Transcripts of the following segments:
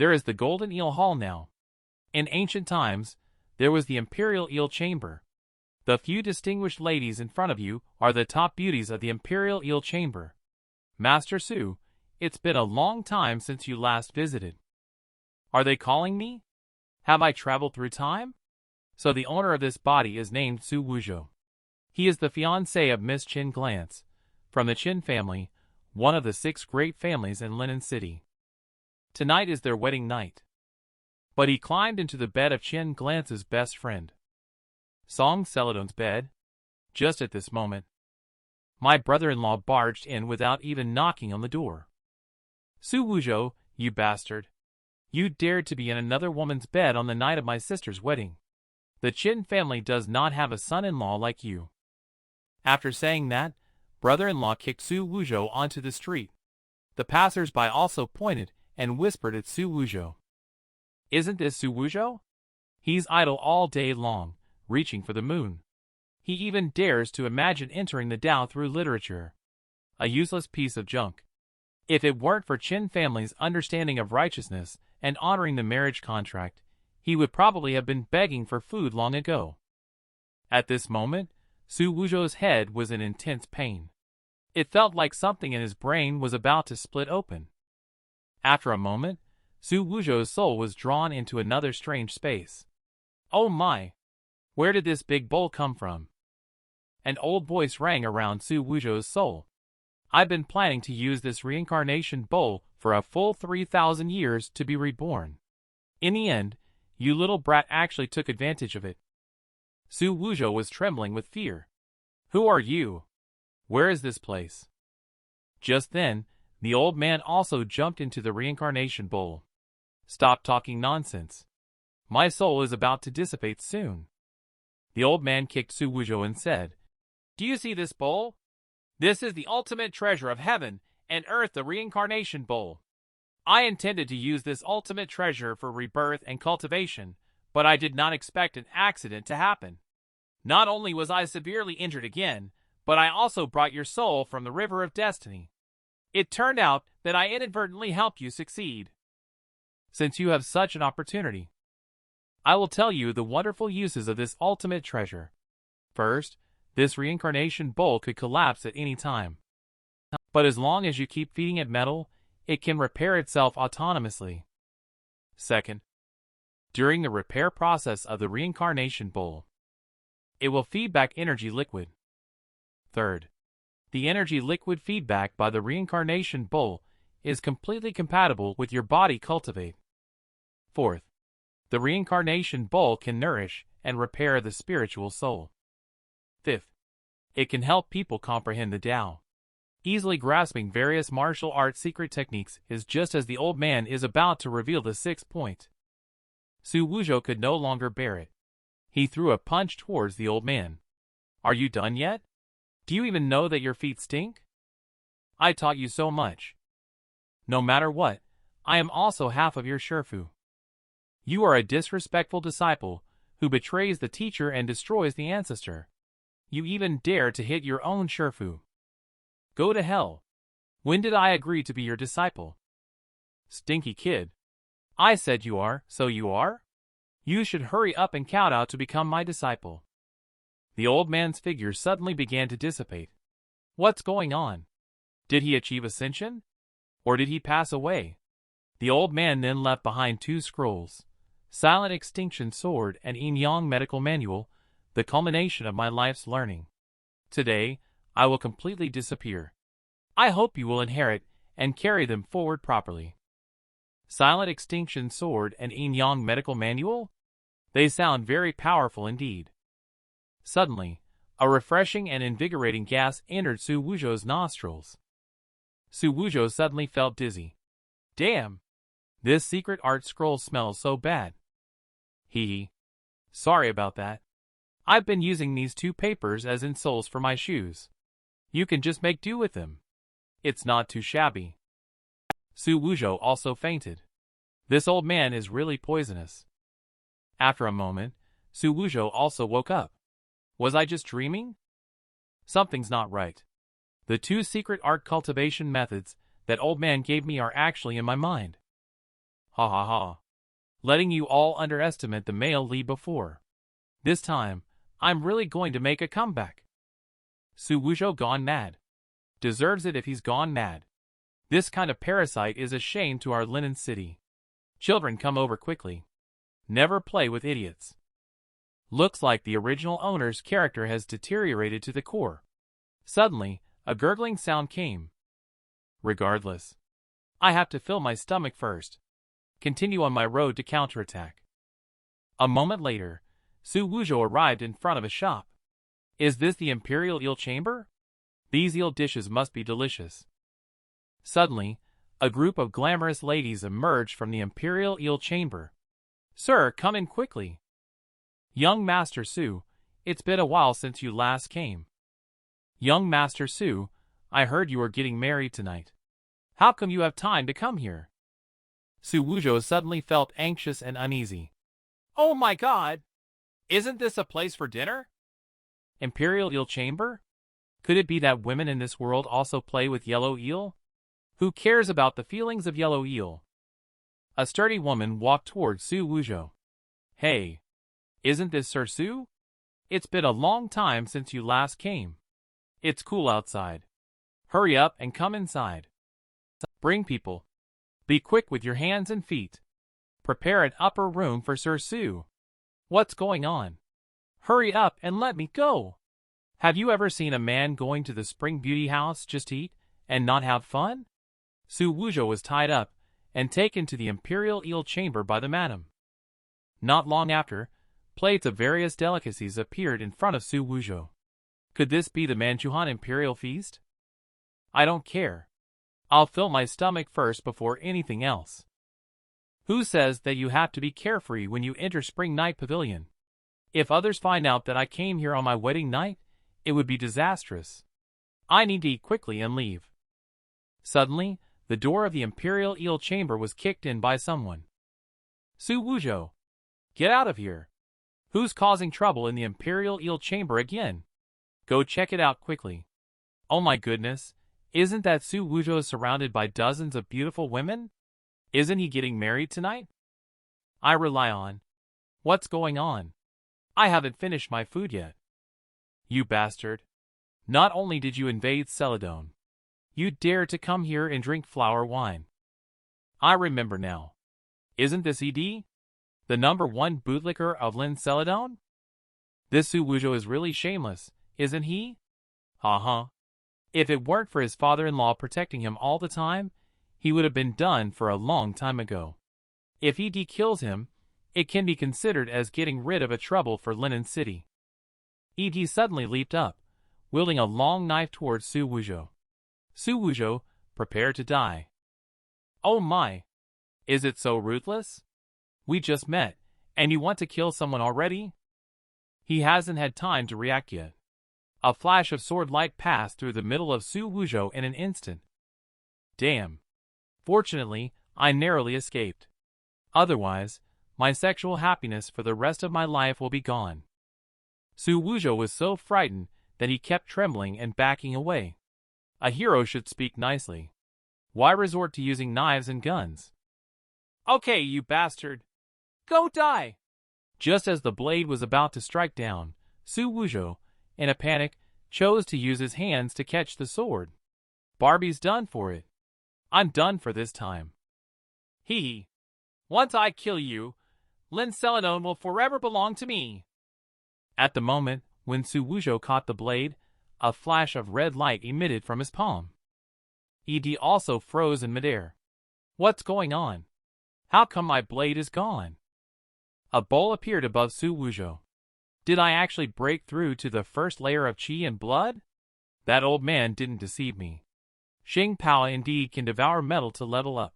There is the Golden Eel Hall now. In ancient times, there was the Imperial Eel Chamber. The few distinguished ladies in front of you are the top beauties of the Imperial Eel Chamber. Master Xu, it's been a long time since you last visited. Are they calling me? Have I traveled through time? So the owner of this body is named Xu Wuzhou. He is the fiancé of Miss Qin Glance, from the Qin family, one of the 6 great families in Linen City. Tonight is their wedding night. But he climbed into the bed of Qin Glance's best friend, Song Celadon's bed. Just at this moment, my brother-in-law barged in without even knocking on the door. Xu Wuzhou, you bastard. You dared to be in another woman's bed on the night of my sister's wedding. The Qin family does not have a son-in-law like you. After saying that, brother-in-law kicked Xu Wuzhou onto the street. The passers-by also pointed and whispered at Xu Wuzhou. Isn't this Xu Wuzhou? He's idle all day long, reaching for the moon. He even dares to imagine entering the Tao through literature. A useless piece of junk. If it weren't for Qin family's understanding of righteousness and honoring the marriage contract, he would probably have been begging for food long ago. At this moment, Xu Wuzhou's head was in intense pain. It felt like something in his brain was about to split open. After a moment, Xu Wuzhou's soul was drawn into another strange space. Oh my! Where did this big bowl come from? An old voice rang around Xu Wuzhou's soul. I've been planning to use this reincarnation bowl for a full 3,000 years to be reborn. In the end, you little brat actually took advantage of it. Xu Wuzhou was trembling with fear. Who are you? Where is this place? Just then, the old man also jumped into the reincarnation bowl. Stop talking nonsense. My soul is about to dissipate soon. The old man kicked Xu Wuzhou and said, Do you see this bowl? This is the ultimate treasure of heaven and earth, the reincarnation bowl. I intended to use this ultimate treasure for rebirth and cultivation, but I did not expect an accident to happen. Not only was I severely injured again, but I also brought your soul from the river of destiny. It turned out that I inadvertently helped you succeed. Since you have such an opportunity, I will tell you the wonderful uses of this ultimate treasure. First, this reincarnation bowl could collapse at any time. But as long as you keep feeding it metal, it can repair itself autonomously. Second, during the repair process of the reincarnation bowl, it will feed back energy liquid. Third, the energy liquid feedback by the reincarnation bowl is completely compatible with your body cultivate. Fourth, the reincarnation bowl can nourish and repair the spiritual soul. Fifth, it can help people comprehend the Tao. Easily grasping various martial arts secret techniques is just as the old man is about to reveal the 6th point. Xu Wuzhou could no longer bear it. He threw a punch towards the old man. Are you done yet? Do you even know that your feet stink? I taught you so much. No matter what, I am also half of your Shifu. You are a disrespectful disciple who betrays the teacher and destroys the ancestor. You even dare to hit your own Shifu. Go to hell. When did I agree to be your disciple? Stinky kid. I said you are, so you are? You should hurry up and kowtow to become my disciple. The old man's figure suddenly began to dissipate. What's going on? Did he achieve ascension? Or did he pass away? The old man then left behind 2 scrolls, Silent Extinction Sword and Yin-Yang Medical Manual, the culmination of my life's learning. Today, I will completely disappear. I hope you will inherit and carry them forward properly. Silent Extinction Sword and Yin-Yang Medical Manual? They sound very powerful indeed. Suddenly, a refreshing and invigorating gas entered Xu Wuzhou's nostrils. Xu Wuzhou suddenly felt dizzy. Damn! This secret art scroll smells so bad. Hee. Sorry about that. I've been using these 2 papers as insoles for my shoes. You can just make do with them. It's not too shabby. Xu Wuzhou also fainted. This old man is really poisonous. After a moment, Xu Wuzhou also woke up. Was I just dreaming? Something's not right. The 2 secret art cultivation methods that old man gave me are actually in my mind. Ha ha ha. Letting you all underestimate the male lead before. This time, I'm really going to make a comeback. Xu Wuzhou gone mad. Deserves it if he's gone mad. This kind of parasite is a shame to our linen city. Children, come over quickly. Never play with idiots. Looks like the original owner's character has deteriorated to the core. Suddenly, a gurgling sound came. Regardless, I have to fill my stomach first. Continue on my road to counterattack. A moment later, Xu Wuzhou arrived in front of a shop. Is this the Imperial Eel Chamber? These eel dishes must be delicious. Suddenly, a group of glamorous ladies emerged from the Imperial Eel Chamber. Sir, come in quickly. Young Master Xu, it's been a while since you last came. Young Master Xu, I heard you were getting married tonight. How come you have time to come here? Xu Wuzhou suddenly felt anxious and uneasy. Oh my god! Isn't this a place for dinner? Imperial Eel Chamber? Could it be that women in this world also play with yellow eel? Who cares about the feelings of yellow eel? A sturdy woman walked towards Xu Wuzhou. Hey! Isn't this Sir Xu? It's been a long time since you last came. It's cool outside. Hurry up and come inside. Bring people. Be quick with your hands and feet. Prepare an upper room for Sir Xu. What's going on? Hurry up and let me go. Have you ever seen a man going to the Spring Beauty House just to eat and not have fun? Xu Wuzhou was tied up and taken to the Imperial Eel Chamber by the madam. Not long after, plates of various delicacies appeared in front of Xu Wuzhou. Could this be the Manchuan Imperial Feast? I don't care. I'll fill my stomach first before anything else. Who says that you have to be carefree when you enter Spring Night Pavilion? If others find out that I came here on my wedding night, it would be disastrous. I need to eat quickly and leave. Suddenly, the door of the Imperial Eel Chamber was kicked in by someone. Xu Wuzhou, get out of here. Who's causing trouble in the Imperial Eel Chamber again? Go check it out quickly. Oh my goodness, isn't that Xu Wuzhou surrounded by dozens of beautiful women? Isn't he getting married tonight? I rely on. What's going on? I haven't finished my food yet. You bastard. Not only did you invade Celadon, you dare to come here and drink flower wine. I remember now. Isn't this ED? The #1 bootlicker of Lin Celadon? This Xu Wuzhou is really shameless, isn't he? Uh-huh. If it weren't for his father-in-law protecting him all the time, he would have been done for a long time ago. If ED kills him, it can be considered as getting rid of a trouble for Linen City. ED suddenly leaped up, wielding a long knife towards Xu Wuzhou. Xu Wuzhou, prepare to die. Oh my! Is it so ruthless? We just met, and you want to kill someone already? He hasn't had time to react yet. A flash of sword light passed through the middle of Xu Wuzhou in an instant. Damn. Fortunately, I narrowly escaped. Otherwise, my sexual happiness for the rest of my life will be gone. Xu Wuzhou was so frightened that he kept trembling and backing away. A hero should speak nicely. Why resort to using knives and guns? Okay, you bastard. Go die! Just as the blade was about to strike down, Xu Wuzhou, in a panic, chose to use his hands to catch the sword. Barbie's done for it. I'm done for this time. Hee hee. Once I kill you, Lin Celadon will forever belong to me. At the moment when Xu Wuzhou caught the blade, a flash of red light emitted from his palm. ED also froze in midair. What's going on? How come my blade is gone? A bowl appeared above Xu Wuzhou. Did I actually break through to the first layer of qi and blood? That old man didn't deceive me. Xing Pao indeed can devour metal to level up.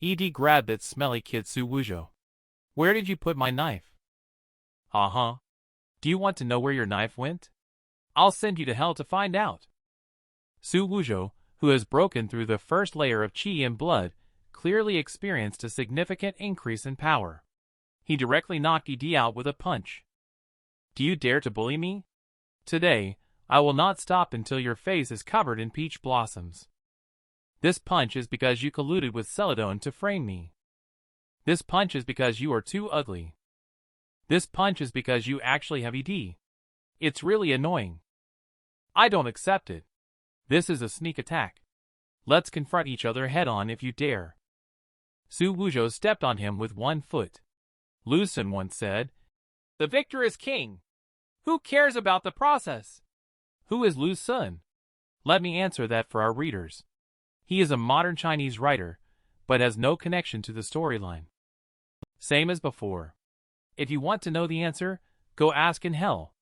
ED grabbed that smelly kid Xu Wuzhou. Where did you put my knife? Uh-huh. Do you want to know where your knife went? I'll send you to hell to find out. Xu Wuzhou, who has broken through the first layer of qi and blood, clearly experienced a significant increase in power. He directly knocked ED out with a punch. Do you dare to bully me? Today, I will not stop until your face is covered in peach blossoms. This punch is because you colluded with Celadon to frame me. This punch is because you are too ugly. This punch is because you actually have ED. It's really annoying. I don't accept it. This is a sneak attack. Let's confront each other head-on if you dare. Xu Wuzhou stepped on him with one foot. Lu Sun once said, "The victor is king. Who cares about the process?" Who is Lu Sun? Let me answer that for our readers. He is a modern Chinese writer, but has no connection to the storyline. Same as before. If you want to know the answer, go ask in hell.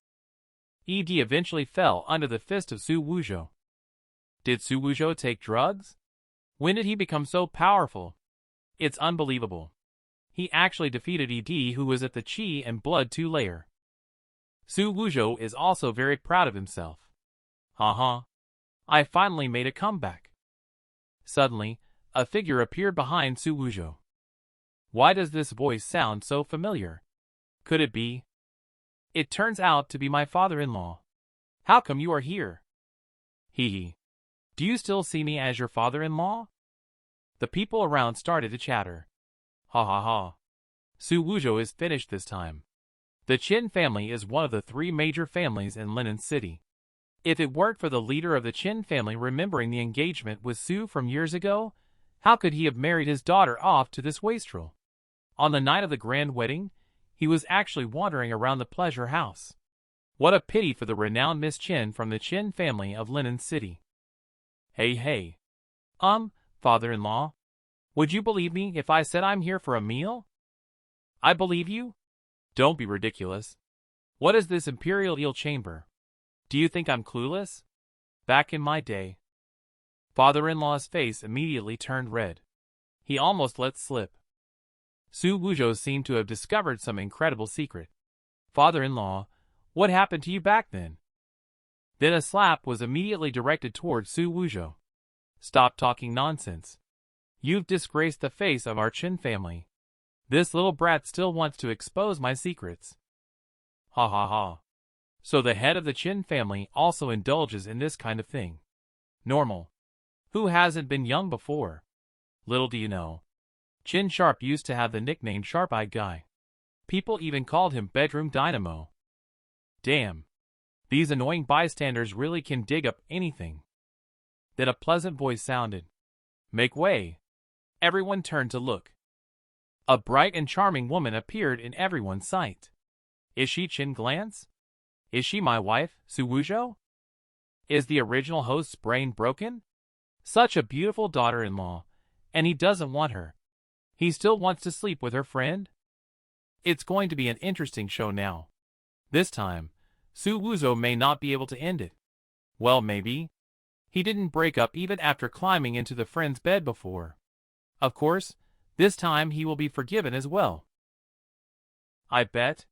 ED eventually fell under the fist of Xu Wuzhou. Did Xu Wuzhou take drugs? When did he become so powerful? It's unbelievable. He actually defeated ED, who was at the Qi and Blood 2 layer. Xu Wuzhou is also very proud of himself. Haha. I finally made a comeback. Suddenly, a figure appeared behind Xu Wuzhou. Why does this voice sound so familiar? Could it be? It turns out to be my father-in-law. How come you are here? Hee hee. Do you still see me as your father-in-law? The people around started to chatter. Ha ha ha. Xu Wuzhou is finished this time. The Qin family is one of the 3 major families in Linen City. If it weren't for the leader of the Qin family remembering the engagement with Xu from years ago, how could he have married his daughter off to this wastrel? On the night of the grand wedding, he was actually wandering around the pleasure house. What a pity for the renowned Miss Qin from the Qin family of Linen City. Hey. Father-in-law, would you believe me if I said I'm here for a meal? I believe you? Don't be ridiculous. What is this imperial eel chamber? Do you think I'm clueless? Back in my day. Father-in-law's face immediately turned red. He almost let slip. Xu Wuzhou seemed to have discovered some incredible secret. Father-in-law, what happened to you back then? Then a slap was immediately directed towards Xu Wuzhou. Stop talking nonsense. You've disgraced the face of our Qin family. This little brat still wants to expose my secrets. Ha ha ha. So the head of the Qin family also indulges in this kind of thing. Normal. Who hasn't been young before? Little do you know. Qin Sharp used to have the nickname Sharp-Eyed Guy. People even called him Bedroom Dynamo. Damn. These annoying bystanders really can dig up anything. Then a pleasant voice sounded. Make way. Everyone turned to look. A bright and charming woman appeared in everyone's sight. Is she Qin Glance? Is she my wife, Xu Wuzhou? Is the original host's brain broken? Such a beautiful daughter-in-law, and he doesn't want her. He still wants to sleep with her friend? It's going to be an interesting show now. This time, Xu Wuzhou may not be able to end it. Well, maybe. He didn't break up even after climbing into the friend's bed before. Of course, this time he will be forgiven as well. I bet.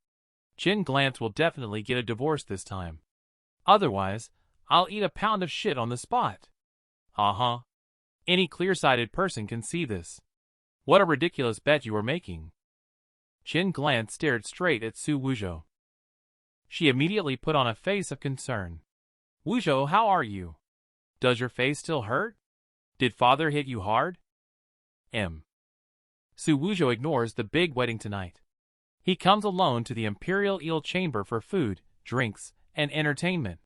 Qin Glance will definitely get a divorce this time. Otherwise, I'll eat a pound of shit on the spot. Uh-huh. Any clear-sighted person can see this. What a ridiculous bet you are making. Qin Glance stared straight at Xu Wuzhou. She immediately put on a face of concern. Wuzhou, how are you? Does your face still hurt? Did father hit you hard? Xu Wuzhou ignores the big wedding tonight. He comes alone to the Imperial Eel Chamber for food, drinks, and entertainment.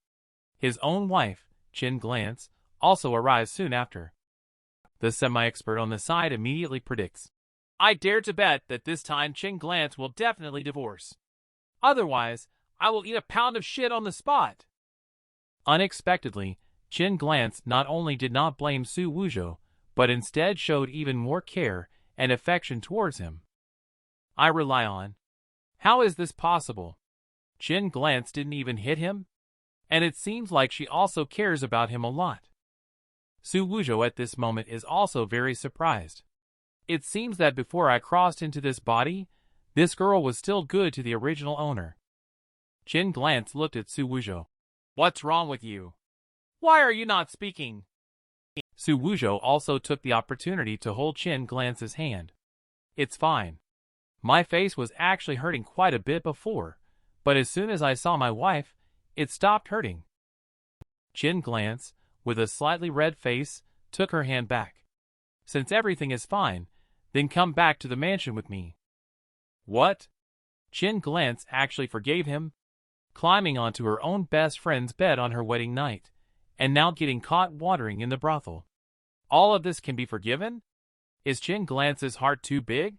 His own wife, Qin Glance, also arrives soon after. The semi-expert on the side immediately predicts, I dare to bet that this time Qin Glance will definitely divorce. Otherwise, I will eat a pound of shit on the spot. Unexpectedly, Qin Glance not only did not blame Xu Wuzhou, but instead showed even more care and affection towards him. I rely on. How is this possible? Qin Glance didn't even hit him? And it seems like she also cares about him a lot. Xu Wuzhou at this moment is also very surprised. It seems that before I crossed into this body, this girl was still good to the original owner. Qin Glance looked at Xu Wuzhou. What's wrong with you? Why are you not speaking? Xu Wuzhou also took the opportunity to hold Qin Glance's hand. It's fine. My face was actually hurting quite a bit before, but as soon as I saw my wife, it stopped hurting. Qin Glance, with a slightly red face, took her hand back. Since everything is fine, Then come back to the mansion with me. What? Qin Glance actually forgave him? Climbing onto her own best friend's bed on her wedding night, and now getting caught wandering in the brothel. All of this can be forgiven? Is Qin Glance's heart too big?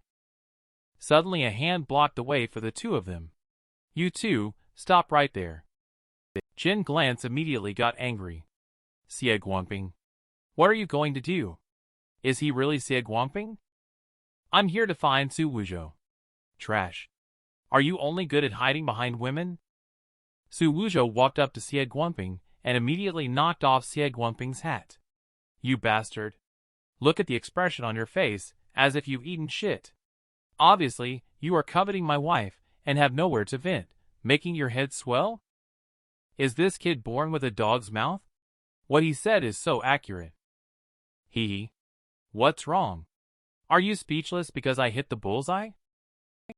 Suddenly a hand blocked the way for the two of them. You two, stop right there. Qin Glance immediately got angry. Xie Guangping. What are you going to do? Is he really Xie Guangping? I'm here to find Xu Wuzhou. Trash. Are you only good at hiding behind women? Xu Wuzhou walked up to Xie Guangping and immediately knocked off Xie Guangping's hat. You bastard. Look at the expression on your face, as if you've eaten shit. Obviously, you are coveting my wife and have nowhere to vent, making your head swell? Is this kid born with a dog's mouth? What he said is so accurate. Hee hee. What's wrong? Are you speechless because I hit the bullseye?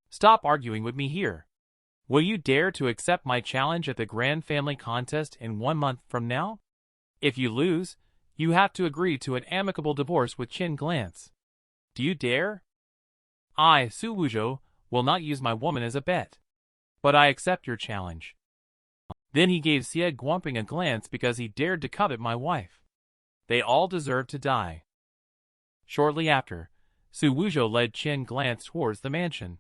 Stop arguing with me here. Will you dare to accept my challenge at the Grand Family Contest in 1 month from now? If you lose, you have to agree to an amicable divorce with Qin Glance. Do you dare? I, Xu Wuzhou, will not use my woman as a bet. But I accept your challenge. Then he gave Xie Guangping a glance because he dared to covet my wife. They all deserve to die. Shortly after, Xu Wuzhou led Qin Glance towards the mansion.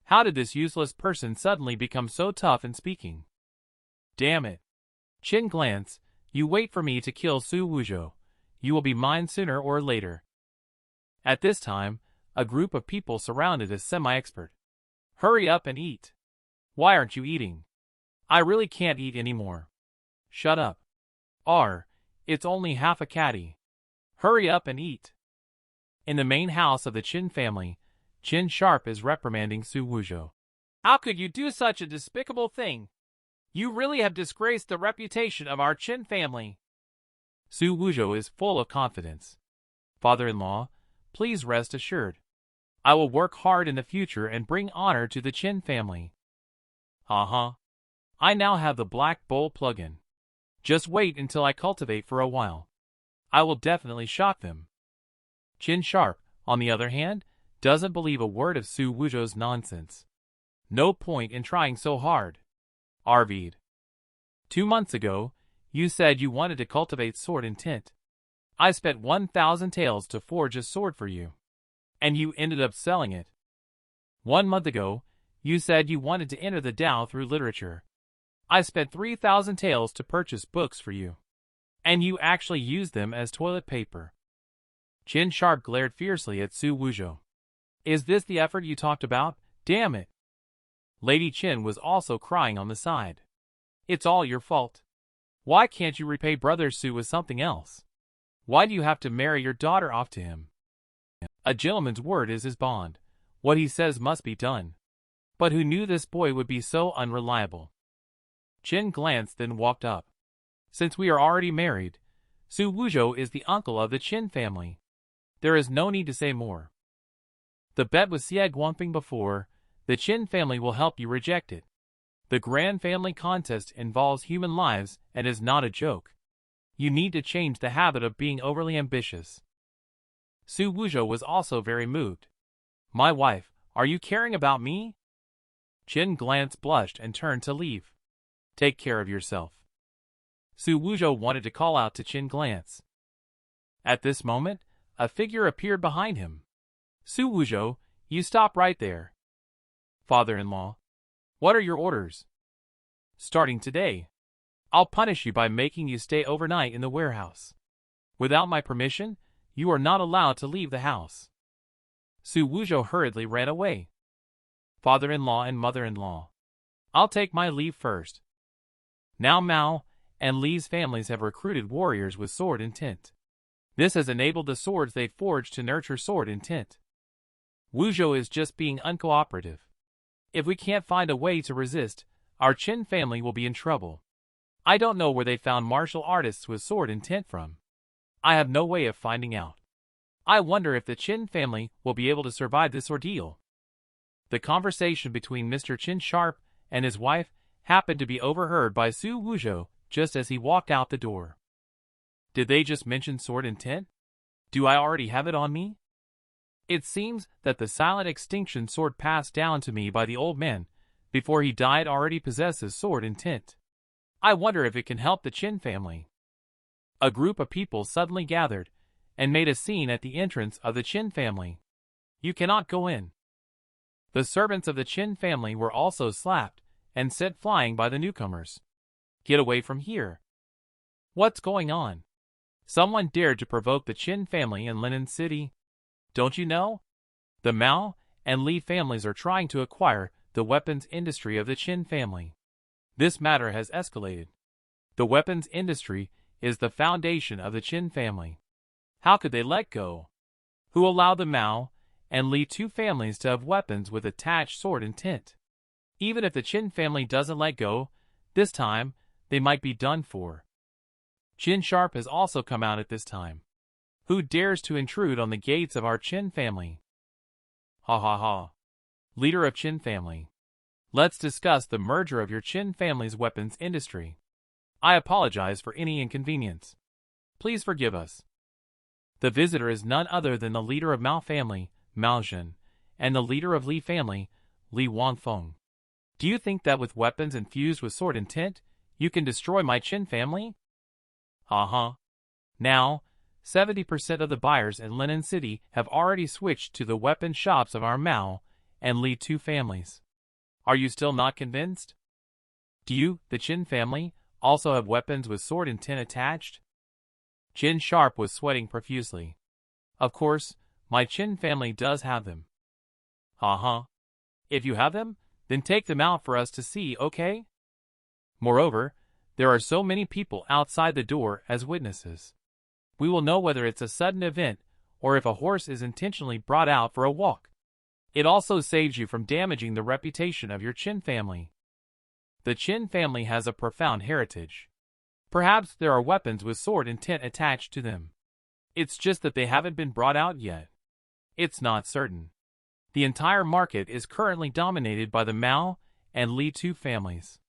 How did this useless person suddenly become so tough in speaking? Damn it. Qin Glance, you wait for me to kill Xu Wuzhou. You will be mine sooner or later. At this time, a group of people surrounded a semi-expert. Hurry up and eat. Why aren't you eating? I really can't eat anymore. Shut up. It's only half a catty. Hurry up and eat. In the main house of the Qin family, Qin Sharp is reprimanding Xu Wuzhou. How could you do such a despicable thing? You really have disgraced the reputation of our Qin family. Xu Wuzhou is full of confidence. Father-in-law, please rest assured. I will work hard in the future and bring honor to the Qin family. I now have the Black Bowl plugin. Just wait until I cultivate for a while. I will definitely shock them. Qin Sharp, on the other hand, doesn't believe a word of Xu Wuzhou's nonsense. No point in trying so hard. Arvid. 2 months ago, you said you wanted to cultivate sword intent. I spent 1,000 taels to forge a sword for you. And you ended up selling it. 1 month ago, you said you wanted to enter the Tao through literature. I spent 3,000 taels to purchase books for you. And you actually used them as toilet paper. Qin Sharp glared fiercely at Xu Wuzhou. Is this the effort you talked about? Damn it. Lady Qin was also crying on the side. It's all your fault. Why can't you repay Brother Xu with something else? Why do you have to marry your daughter off to him? A gentleman's word is his bond. What he says must be done. But who knew this boy would be so unreliable? Qin Glance then walked up. Since we are already married, Xu Wuzhou is the uncle of the Qin family. There is no need to say more. The bet with Xie Guangping before, the Qin family will help you reject it. The Grand Family Contest involves human lives and is not a joke. You need to change the habit of being overly ambitious. Xu Wuzhou was also very moved. My wife, are you caring about me? Qin Glance blushed and turned to leave. Take care of yourself. Xu Wuzhou wanted to call out to Qin Glance. At this moment, a figure appeared behind him. Xu Wuzhou, you stop right there. Father-in-law, what are your orders? Starting today, I'll punish you by making you stay overnight in the warehouse. Without my permission, you are not allowed to leave the house. Xu Wuzhou hurriedly ran away. Father-in-law and mother-in-law, I'll take my leave first. Now Mao and Li's families have recruited warriors with sword intent. This has enabled the swords they forged to nurture sword intent. Wuzhou is just being uncooperative. If we can't find a way to resist, our Qin family will be in trouble. I don't know where they found martial artists with sword intent from. I have no way of finding out. I wonder if the Qin family will be able to survive this ordeal. The conversation between Mr. Qin Sharp and his wife happened to be overheard by Xu Wuzhou just as he walked out the door. Did they just mention sword intent? Do I already have it on me? It seems that the silent extinction sword passed down to me by the old man, before he died already possesses sword intent. I wonder if it can help the Qin family. A group of people suddenly gathered, and made a scene at the entrance of the Qin family. You cannot go in. The servants of the Qin family were also slapped, and sent flying by the newcomers. Get away from here. What's going on? Someone dared to provoke the Qin family in Linen City. Don't you know? The Mao and Li families are trying to acquire the weapons industry of the Qin family. This matter has escalated. The weapons industry is the foundation of the Qin family. How could they let go? Who allowed the Mao and Li two families to have weapons with attached sword intent? Even if the Qin family doesn't let go, this time, they might be done for. Qin Sharp has also come out at this time. Who dares to intrude on the gates of our Qin family? Ha ha ha. Leader of Qin family. Let's discuss the merger of your Qin family's weapons industry. I apologize for any inconvenience. Please forgive us. The visitor is none other than the leader of Mao family, Mao Zhen, and the leader of Li family, Li Wanfeng. Do you think that with weapons infused with sword intent, you can destroy my Qin family? Now, 70% of the buyers in Linen City have already switched to the weapon shops of our Mao and Li two families. Are you still not convinced? Do you, the Qin family, also have weapons with sword intent attached? Qin Sharp was sweating profusely. Of course, my Qin family does have them. If you have them, then take them out for us to see, okay? Moreover, there are so many people outside the door as witnesses. We will know whether it's a sudden event or if a horse is intentionally brought out for a walk. It also saves you from damaging the reputation of your Qin family. The Qin family has a profound heritage. Perhaps there are weapons with sword intent attached to them. It's just that they haven't been brought out yet. It's not certain. The entire market is currently dominated by the Mao and Li two families.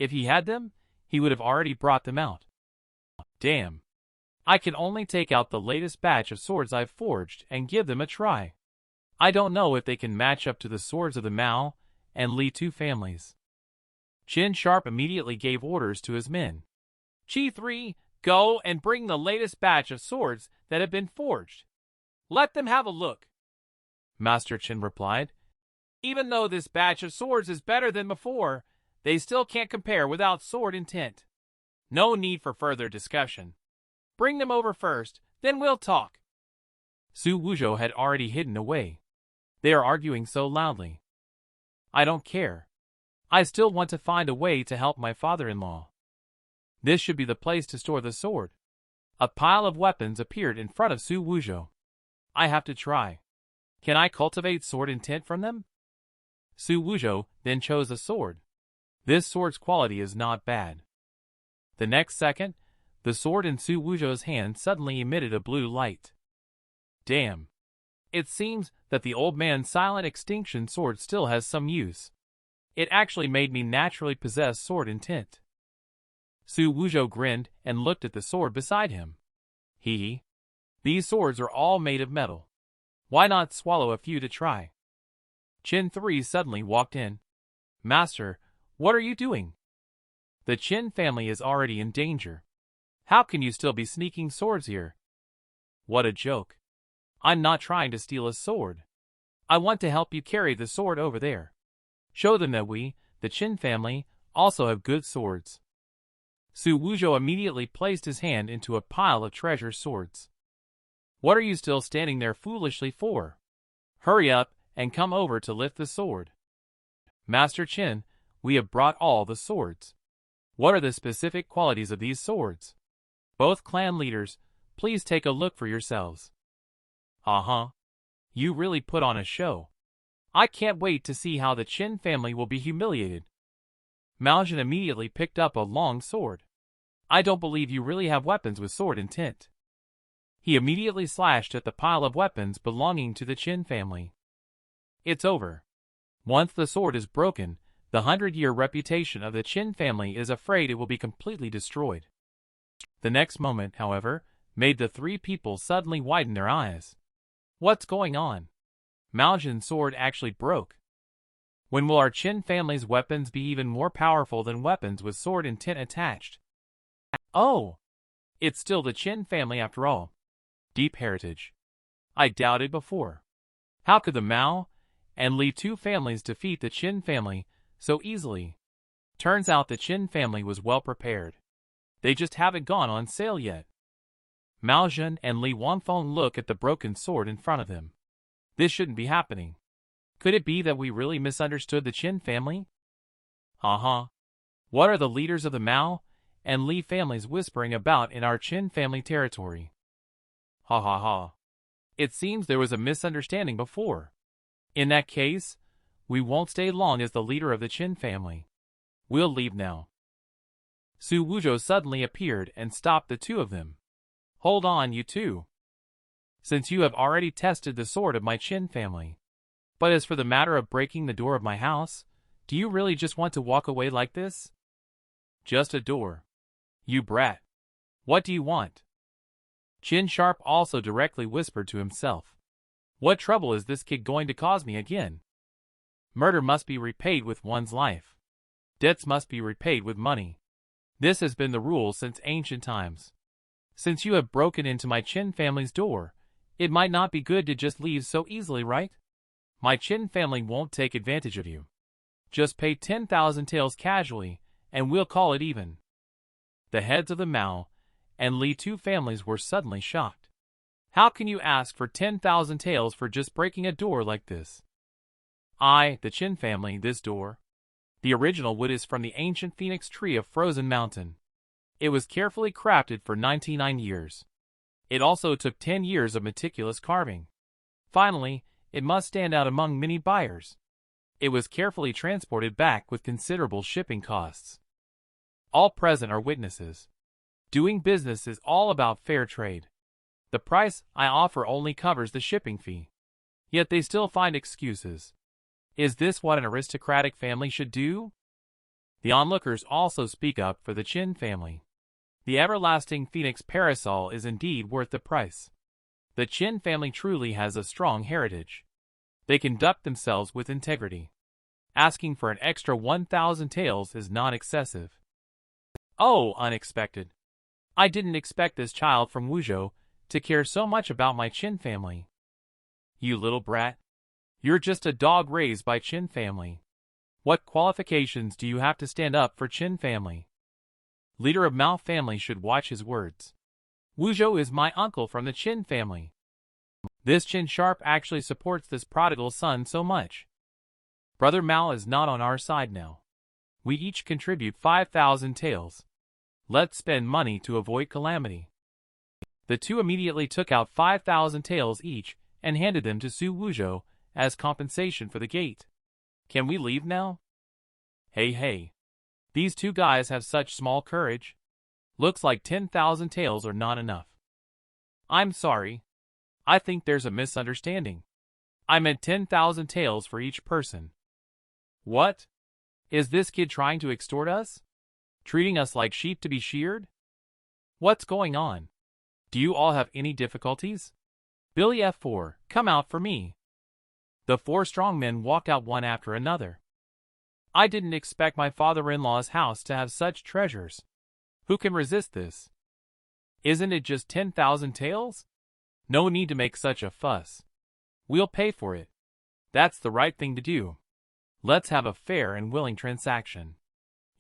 If he had them, he would have already brought them out. Damn. I can only take out the latest batch of swords I've forged and give them a try. I don't know if they can match up to the swords of the Mao and Li two families. Qin Sharp immediately gave orders to his men. G3, go and bring the latest batch of swords that have been forged. Let them have a look. Master Qin replied. Even though this batch of swords is better than before, they still can't compare without sword intent. No need for further discussion. Bring them over first, then we'll talk. Xu Wuzhou had already hidden away. They are arguing so loudly. I don't care. I still want to find a way to help my father-in-law. This should be the place to store the sword. A pile of weapons appeared in front of Xu Wuzhou. I have to try. Can I cultivate sword intent from them? Xu Wuzhou then chose a sword. This sword's quality is not bad. The next second, the sword in Xu Wuzhou's hand suddenly emitted a blue light. Damn. It seems that the old man's silent extinction sword still has some use. It actually made me naturally possess sword intent. Xu Wuzhou grinned and looked at the sword beside him. Hee. These swords are all made of metal. Why not swallow a few to try? Qin 3 suddenly walked in. Master, what are you doing? The Qin family is already in danger. How can you still be sneaking swords here? What a joke. I'm not trying to steal a sword. I want to help you carry the sword over there. Show them that we, the Qin family, also have good swords. Xu Wuzhou immediately placed his hand into a pile of treasure swords. What are you still standing there foolishly for? Hurry up and come over to lift the sword. Master Qin, we have brought all the swords. What are the specific qualities of these swords? Both clan leaders, please take a look for yourselves. You really put on a show. I can't wait to see how the Qin family will be humiliated. Mao Zhen immediately picked up a long sword. I don't believe you really have weapons with sword intent. He immediately slashed at the pile of weapons belonging to the Qin family. It's over. Once the sword is broken, the 100-year reputation of the Qin family is afraid it will be completely destroyed. The next moment, however, made the three people suddenly widen their eyes. What's going on? Mao Zhen's sword actually broke. When will our Qin family's weapons be even more powerful than weapons with sword intent attached? Oh! It's still the Qin family after all. Deep heritage. I doubted before. How could the Mao and Li two families defeat the Qin family so easily? Turns out the Qin family was well prepared. They just haven't gone on sale yet. Mao Zhen and Li Wanfeng look at the broken sword in front of them. This shouldn't be happening. Could it be that we really misunderstood the Qin family? What are the leaders of the Mao and Li families whispering about in our Qin family territory? It seems there was a misunderstanding before. In that case, we won't stay long as the leader of the Qin family. We'll leave now. Xu Wuzhou suddenly appeared and stopped the two of them. Hold on, you two. Since you have already tested the sword of my Qin family. But as for the matter of breaking the door of my house, do you really just want to walk away like this? Just a door. You brat. What do you want? Qin Sharp also directly whispered to himself. What trouble is this kid going to cause me again? Murder must be repaid with one's life. Debts must be repaid with money. This has been the rule since ancient times. Since you have broken into my Qin family's door, it might not be good to just leave so easily, right? My Qin family won't take advantage of you. Just pay 10,000 taels casually, and we'll call it even. The heads of the Mao and Li two families were suddenly shocked. How can you ask for 10,000 taels for just breaking a door like this? The Qin family, this door. The original wood is from the ancient phoenix tree of Frozen Mountain. It was carefully crafted for 99 years. It also took 10 years of meticulous carving. Finally, it must stand out among many buyers. It was carefully transported back with considerable shipping costs. All present are witnesses. Doing business is all about fair trade. The price I offer only covers the shipping fee. Yet they still find excuses. Is this what an aristocratic family should do? The onlookers also speak up for the Qin family. The everlasting phoenix parasol is indeed worth the price. The Qin family truly has a strong heritage. They conduct themselves with integrity. Asking for an extra 1,000 taels is not excessive. Oh, unexpected. I didn't expect this child from Wuzhou to care so much about my Qin family. You little brat. You're just a dog raised by Qin family. What qualifications do you have to stand up for Qin family? Leader of Mao family should watch his words. Wuzhou is my uncle from the Qin family. This Qin Sharp actually supports this prodigal son so much. Brother Mao is not on our side now. We each contribute 5,000 taels. Let's spend money to avoid calamity. The two immediately took out 5,000 taels each and handed them to Xu Wuzhou as compensation for the gate. Can we leave now? Hey. These two guys have such small courage. Looks like 10,000 taels are not enough. I'm sorry. I think there's a misunderstanding. I meant 10,000 taels for each person. What? Is this kid trying to extort us? Treating us like sheep to be sheared? What's going on? Do you all have any difficulties? Billy F4, come out for me. The four strong men walked out one after another. I didn't expect my father-in-law's house to have such treasures. Who can resist this? Isn't it just 10,000 taels? No need to make such a fuss. We'll pay for it. That's the right thing to do. Let's have a fair and willing transaction.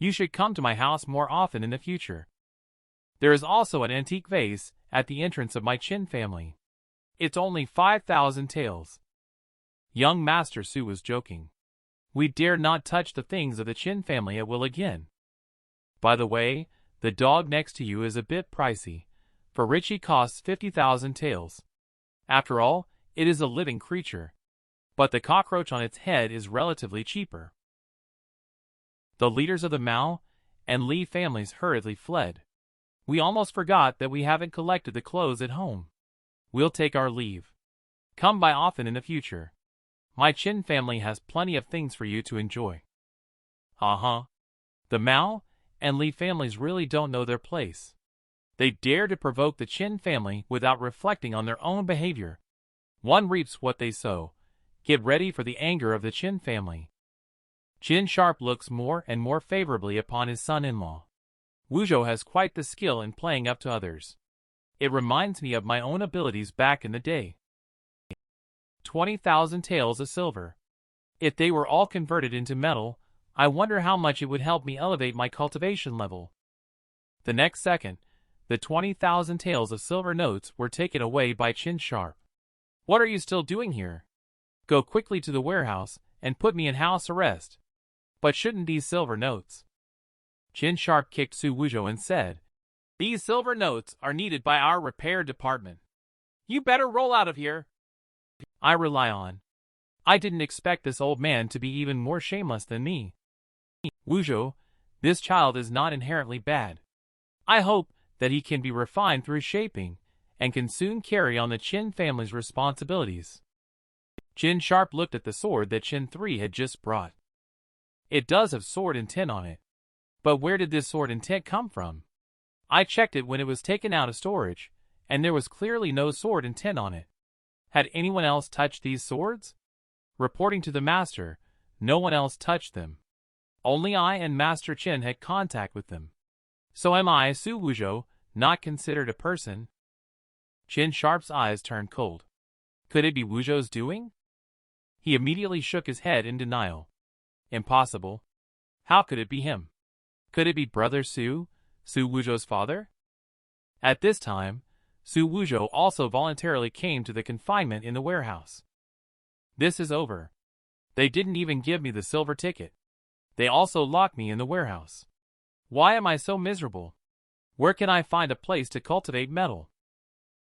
You should come to my house more often in the future. There is also an antique vase at the entrance of my Qin family. It's only 5,000 taels. Young Master Xu was joking. We dare not touch the things of the Qin family at will again. By the way, the dog next to you is a bit pricey. For rich he costs 50,000 taels. After all, it is a living creature. But the cockroach on its head is relatively cheaper. The leaders of the Mao and Li families hurriedly fled. We almost forgot that we haven't collected the clothes at home. We'll take our leave. Come by often in the future. My Qin family has plenty of things for you to enjoy. The Mao and Li families really don't know their place. They dare to provoke the Qin family without reflecting on their own behavior. One reaps what they sow. Get ready for the anger of the Qin family. Qin Sharp looks more and more favorably upon his son-in-law. Wuzhou has quite the skill in playing up to others. It reminds me of my own abilities back in the day. 20,000 taels of silver. If they were all converted into metal, I wonder how much it would help me elevate my cultivation level. The next second, the 20,000 taels of silver notes were taken away by Qin Sharp. What are you still doing here? Go quickly to the warehouse and put me in house arrest. But shouldn't these silver notes? Qin Sharp kicked Xu Wuzhou and said, "These silver notes are needed by our repair department. You better roll out of here." I rely on. I didn't expect this old man to be even more shameless than me. Wuzhou, this child is not inherently bad. I hope that he can be refined through shaping, and can soon carry on the Qin family's responsibilities. Qin Sharp looked at the sword that Qin 3 had just brought. It does have sword intent on it. But where did this sword intent come from? I checked it when it was taken out of storage, and there was clearly no sword intent on it. Had anyone else touched these swords? Reporting to the master, no one else touched them. Only I and Master Qin had contact with them. So am I, Xu Wuzhou, not considered a person? Qin Sharp's eyes turned cold. Could it be Wuzhou's doing? He immediately shook his head in denial. Impossible. How could it be him? Could it be Brother Xu Wuzhou's father? At this time, Xu Wuzhou also voluntarily came to the confinement in the warehouse. This is over. They didn't even give me the silver ticket. They also locked me in the warehouse. Why am I so miserable? Where can I find a place to cultivate metal?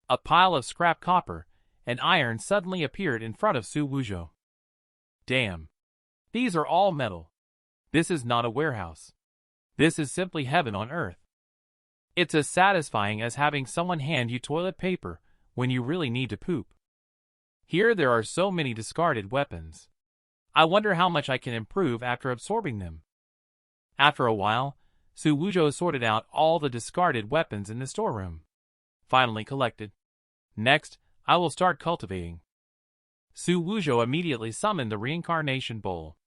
A pile of scrap copper and iron suddenly appeared in front of Xu Wuzhou. Damn. These are all metal. This is not a warehouse. This is simply heaven on earth. It's as satisfying as having someone hand you toilet paper when you really need to poop. Here there are so many discarded weapons. I wonder how much I can improve after absorbing them. After a while, Xu Wuzhou sorted out all the discarded weapons in the storeroom. Finally collected. Next, I will start cultivating. Xu Wuzhou immediately summoned the reincarnation bowl.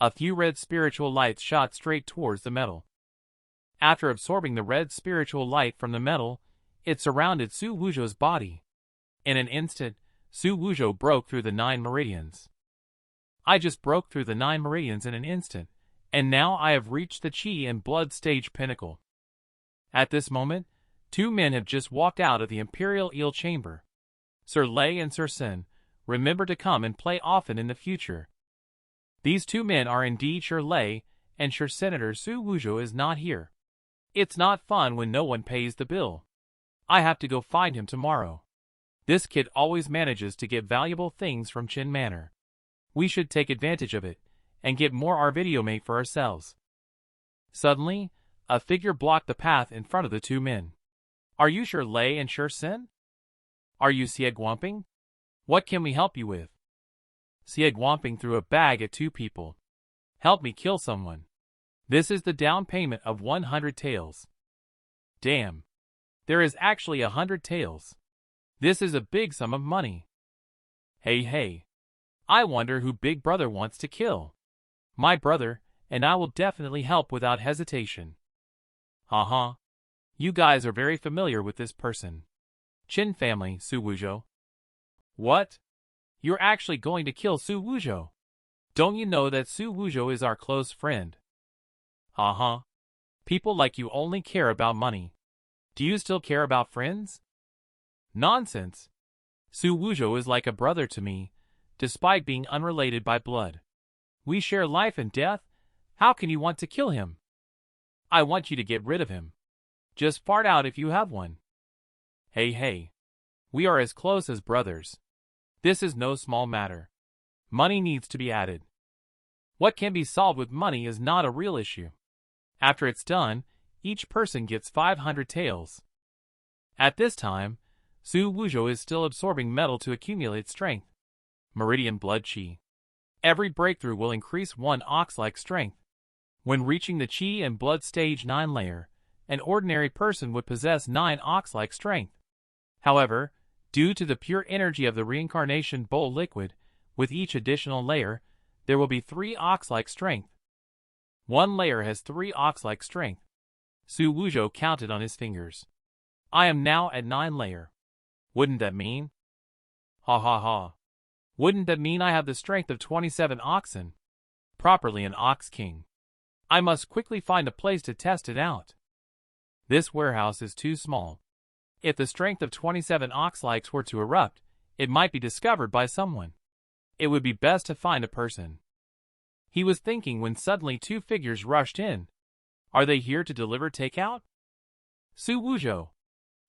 A few red spiritual lights shot straight towards the metal. After absorbing the red spiritual light from the metal, it surrounded Xu Wuzhou's body. In an instant, Xu Wuzhou broke through the 9 meridians. I just broke through the 9 meridians in an instant, and now I have reached the Qi and Blood stage pinnacle. At this moment, 2 men have just walked out of the Imperial Eel Chamber. Sir Lei and Sir Sin, remember to come and play often in the future. These 2 men are indeed Sir Lei, and Sir Senator Xu Wuzhou is not here. It's not fun when no one pays the bill. I have to go find him tomorrow. This kid always manages to get valuable things from Qin Manor. We should take advantage of it, and get more our video mate for ourselves. Suddenly, a figure blocked the path in front of the 2 men. Are you Sir Lei and Sir Sin? Are you Xie Guamping? What can we help you with? Xie Guamping threw a bag at 2 people. Help me kill someone. This is the down payment of 100 taels. Damn. There is actually 100 taels. This is a big sum of money. Hey. I wonder who Big Brother wants to kill. My brother, and I will definitely help without hesitation. Haha. You guys are very familiar with this person. Qin family, Xu Wuzhou. What? You're actually going to kill Xu Wuzhou? Don't you know that Xu Wuzhou is our close friend? Haha. People like you only care about money. Do you still care about friends? Nonsense. Xu Wuzhou is like a brother to me, despite being unrelated by blood. We share life and death. How can you want to kill him? I want you to get rid of him. Just fart out if you have one. Hey. We are as close as brothers. This is no small matter. Money needs to be added. What can be solved with money is not a real issue. After it's done, each person gets 500 taels. At this time, Xu Wuzhou is still absorbing metal to accumulate strength. Meridian Blood Qi. Every breakthrough will increase 1 ox-like strength. When reaching the Qi and Blood stage 9 layer, an ordinary person would possess 9 ox-like strength. However, Due to the pure energy of the reincarnation bowl liquid, with each additional layer, there will be 3 ox-like strength. 1 layer has 3 ox-like strength. Xu Wuzhou counted on his fingers. I am now at 9 layer. Wouldn't that mean? Ha ha ha. Wouldn't that mean I have the strength of 27 oxen? Properly an ox king. I must quickly find a place to test it out. This warehouse is too small. If the strength of 27 ox-likes were to erupt, it might be discovered by someone. It would be best to find a person. He was thinking when suddenly 2 figures rushed in. Are they here to deliver takeout? Xu Wuzhou.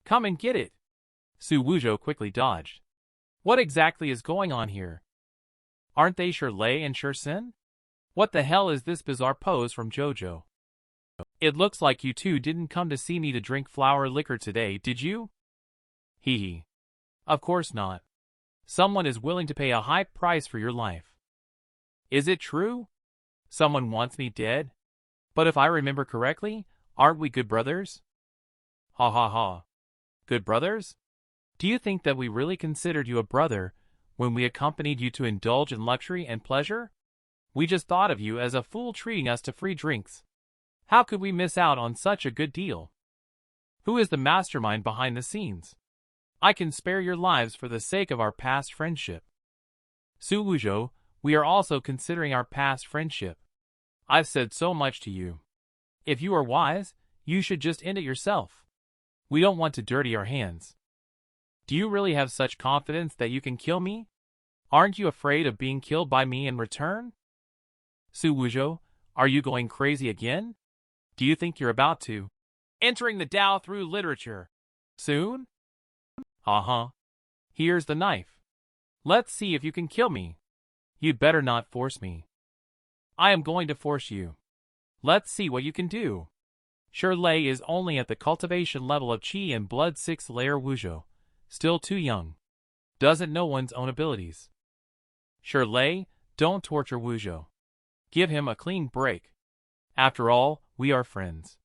Come and get it. Xu Wuzhou quickly dodged. What exactly is going on here? Aren't they Shirley and Shirsen? What the hell is this bizarre pose from Jojo? It looks like you two didn't come to see me to drink flower liquor today, did you? Hee hee. Of course not. Someone is willing to pay a high price for your life. Is it true? Someone wants me dead? But if I remember correctly, aren't we good brothers? Ha ha ha. Good brothers? Do you think that we really considered you a brother when we accompanied you to indulge in luxury and pleasure? We just thought of you as a fool treating us to free drinks. How could we miss out on such a good deal? Who is the mastermind behind the scenes? I can spare your lives for the sake of our past friendship. Xu Wuzhou, we are also considering our past friendship. I've said so much to you. If you are wise, you should just end it yourself. We don't want to dirty our hands. Do you really have such confidence that you can kill me? Aren't you afraid of being killed by me in return? Xu Wuzhou, are you going crazy again? Do you think you're about to? Entering the Tao through literature. Soon? Uh-huh. Here's the knife. Let's see if you can kill me. You'd better not force me. I am going to force you. Let's see what you can do. Shirley is only at the cultivation level of Qi and Blood 6th layer Wuzhou. Still too young. Doesn't know one's own abilities. Shirley, don't torture Wuzhou. Give him a clean break. After all, we are friends.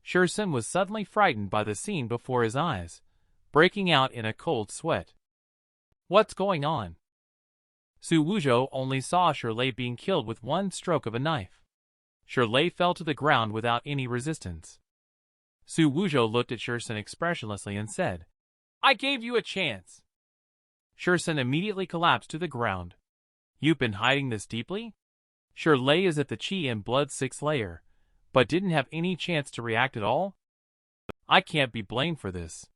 Shirsen was suddenly frightened by the scene before his eyes, breaking out in a cold sweat. What's going on? Xu Wuzhou only saw Shirley being killed with 1 stroke of a knife. Shirley fell to the ground without any resistance. Xu Wuzhou looked at Shirsen expressionlessly and said, I gave you a chance. Shirsen immediately collapsed to the ground. You've been hiding this deeply? Shirley is at the Qi and Blood 6th layer, but didn't have any chance to react at all? I can't be blamed for this.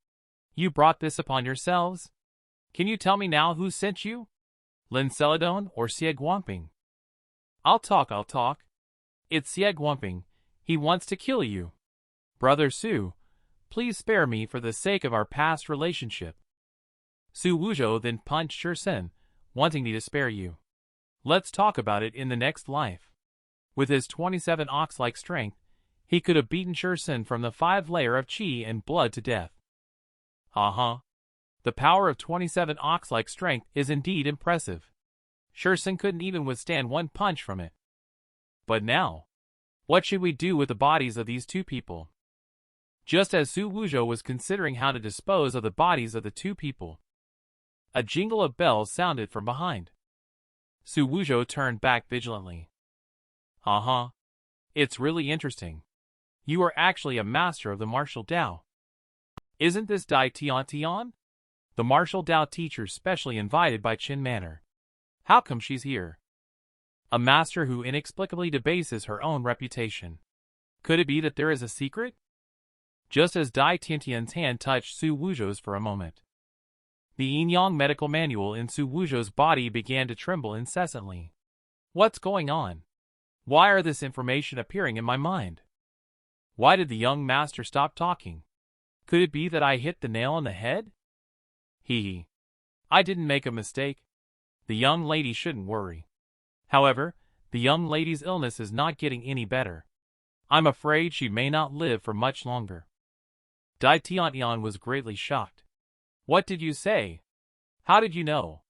You brought this upon yourselves? Can you tell me now who sent you? Lin Celadon or Xie Guangping? I'll talk. It's Xie Guangping. He wants to kill you. Brother Xu, please spare me for the sake of our past relationship. Xu Wuzhou then punched Shirsen, wanting me to spare you. Let's talk about it in the next life. With his 27 ox-like strength, he could have beaten Shirsen from the 5 layer of Qi and Blood to death. Uh-huh. The power of 27 ox-like strength is indeed impressive. Shirsen couldn't even withstand 1 punch from it. But now, what should we do with the bodies of these 2 people? Just as Xu Wuzhou was considering how to dispose of the bodies of the 2 people, a jingle of bells sounded from behind. Xu Wuzhou turned back vigilantly. Uh-huh. It's really interesting. You are actually a master of the martial Tao. Isn't this Dai Tian? The martial Tao teacher specially invited by Qin Manor. How come she's here? A master who inexplicably debases her own reputation. Could it be that there is a secret? Just as Dai Tiantian's hand touched Xu Wuzhou's for a moment, the yin-yang medical manual in Xu Wuzhou's body began to tremble incessantly. What's going on? Why are this information appearing in my mind? Why did the young master stop talking? Could it be that I hit the nail on the head? Hee. I didn't make a mistake. The young lady shouldn't worry. However, the young lady's illness is not getting any better. I'm afraid she may not live for much longer. Dai Tiantian was greatly shocked. What did you say? How did you know?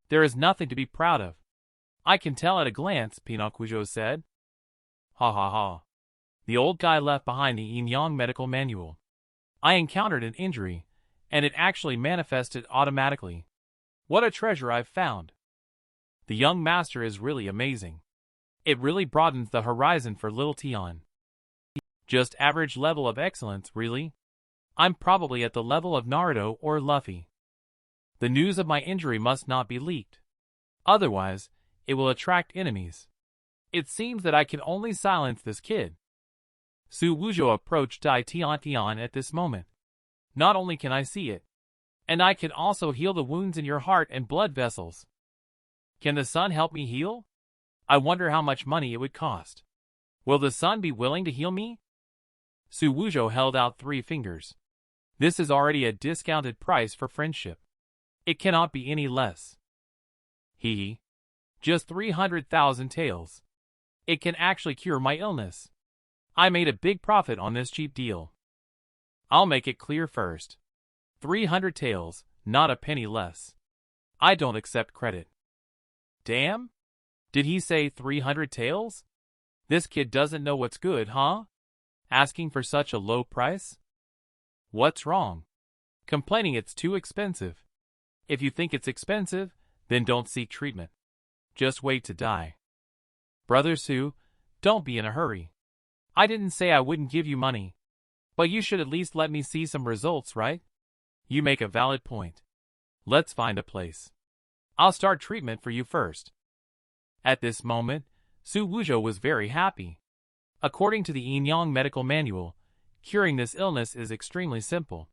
There is nothing to be proud of. I can tell at a glance, P1-Manhwa said. Ha ha ha. The old guy left behind the yin-yang medical manual. I encountered an injury, and it actually manifested automatically. What a treasure I've found. The young master is really amazing. It really broadens the horizon for little Tion. Just average level of excellence, really? I'm probably at the level of Naruto or Luffy. The news of my injury must not be leaked. Otherwise, it will attract enemies. It seems that I can only silence this kid. Xu Wuzhou approached Dai Tian at this moment. Not only can I see it, and I can also heal the wounds in your heart and blood vessels. Can the sun help me heal? I wonder how much money it would cost. Will the sun be willing to heal me? Xu Wuzhou held out 3 fingers. This is already a discounted price for friendship. It cannot be any less. Hee. Just 300,000 taels. It can actually cure my illness. I made a big profit on this cheap deal. I'll make it clear first. 300 taels, not a penny less. I don't accept credit. Damn? Did he say 300 taels? This kid doesn't know what's good, huh? Asking for such a low price? What's wrong? Complaining it's too expensive. If you think it's expensive, then don't seek treatment. Just wait to die. Brother Xu, don't be in a hurry. I didn't say I wouldn't give you money. But you should at least let me see some results, right? You make a valid point. Let's find a place. I'll start treatment for you first. At this moment, Xu Wuzhou was very happy. According to the Yin-Yang medical manual, curing this illness is extremely simple.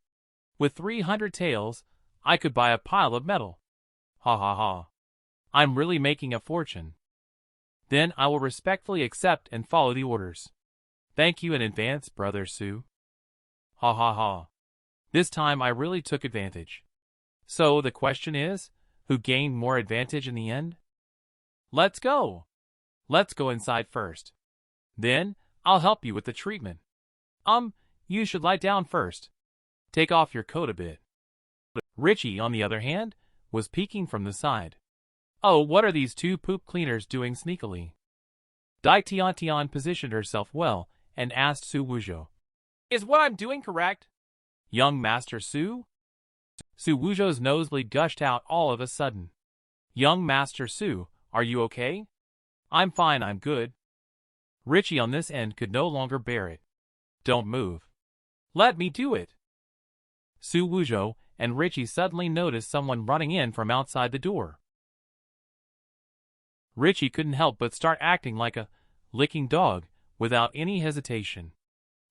With 300 taels, I could buy a pile of metal. Ha ha ha. I'm really making a fortune. Then I will respectfully accept and follow the orders. Thank you in advance, Brother Xu. Ha ha ha. This time I really took advantage. So the question is, who gained more advantage in the end? Let's go. Let's go inside first. Then, I'll help you with the treatment. You should lie down first. Take off your coat a bit. Richie, on the other hand, was peeking from the side. Oh, what are these 2 poop cleaners doing sneakily? Dai Tian positioned herself well and asked Xu Wuzhou. Is what I'm doing correct? Young Master Xu? Xu Wuzhou's nosebleed gushed out all of a sudden. Young Master Xu, are you okay? I'm fine, I'm good. Richie on this end could no longer bear it. Don't move. Let me do it. Xu Wuzhou and Richie suddenly noticed someone running in from outside the door. Richie couldn't help but start acting like a licking dog without any hesitation.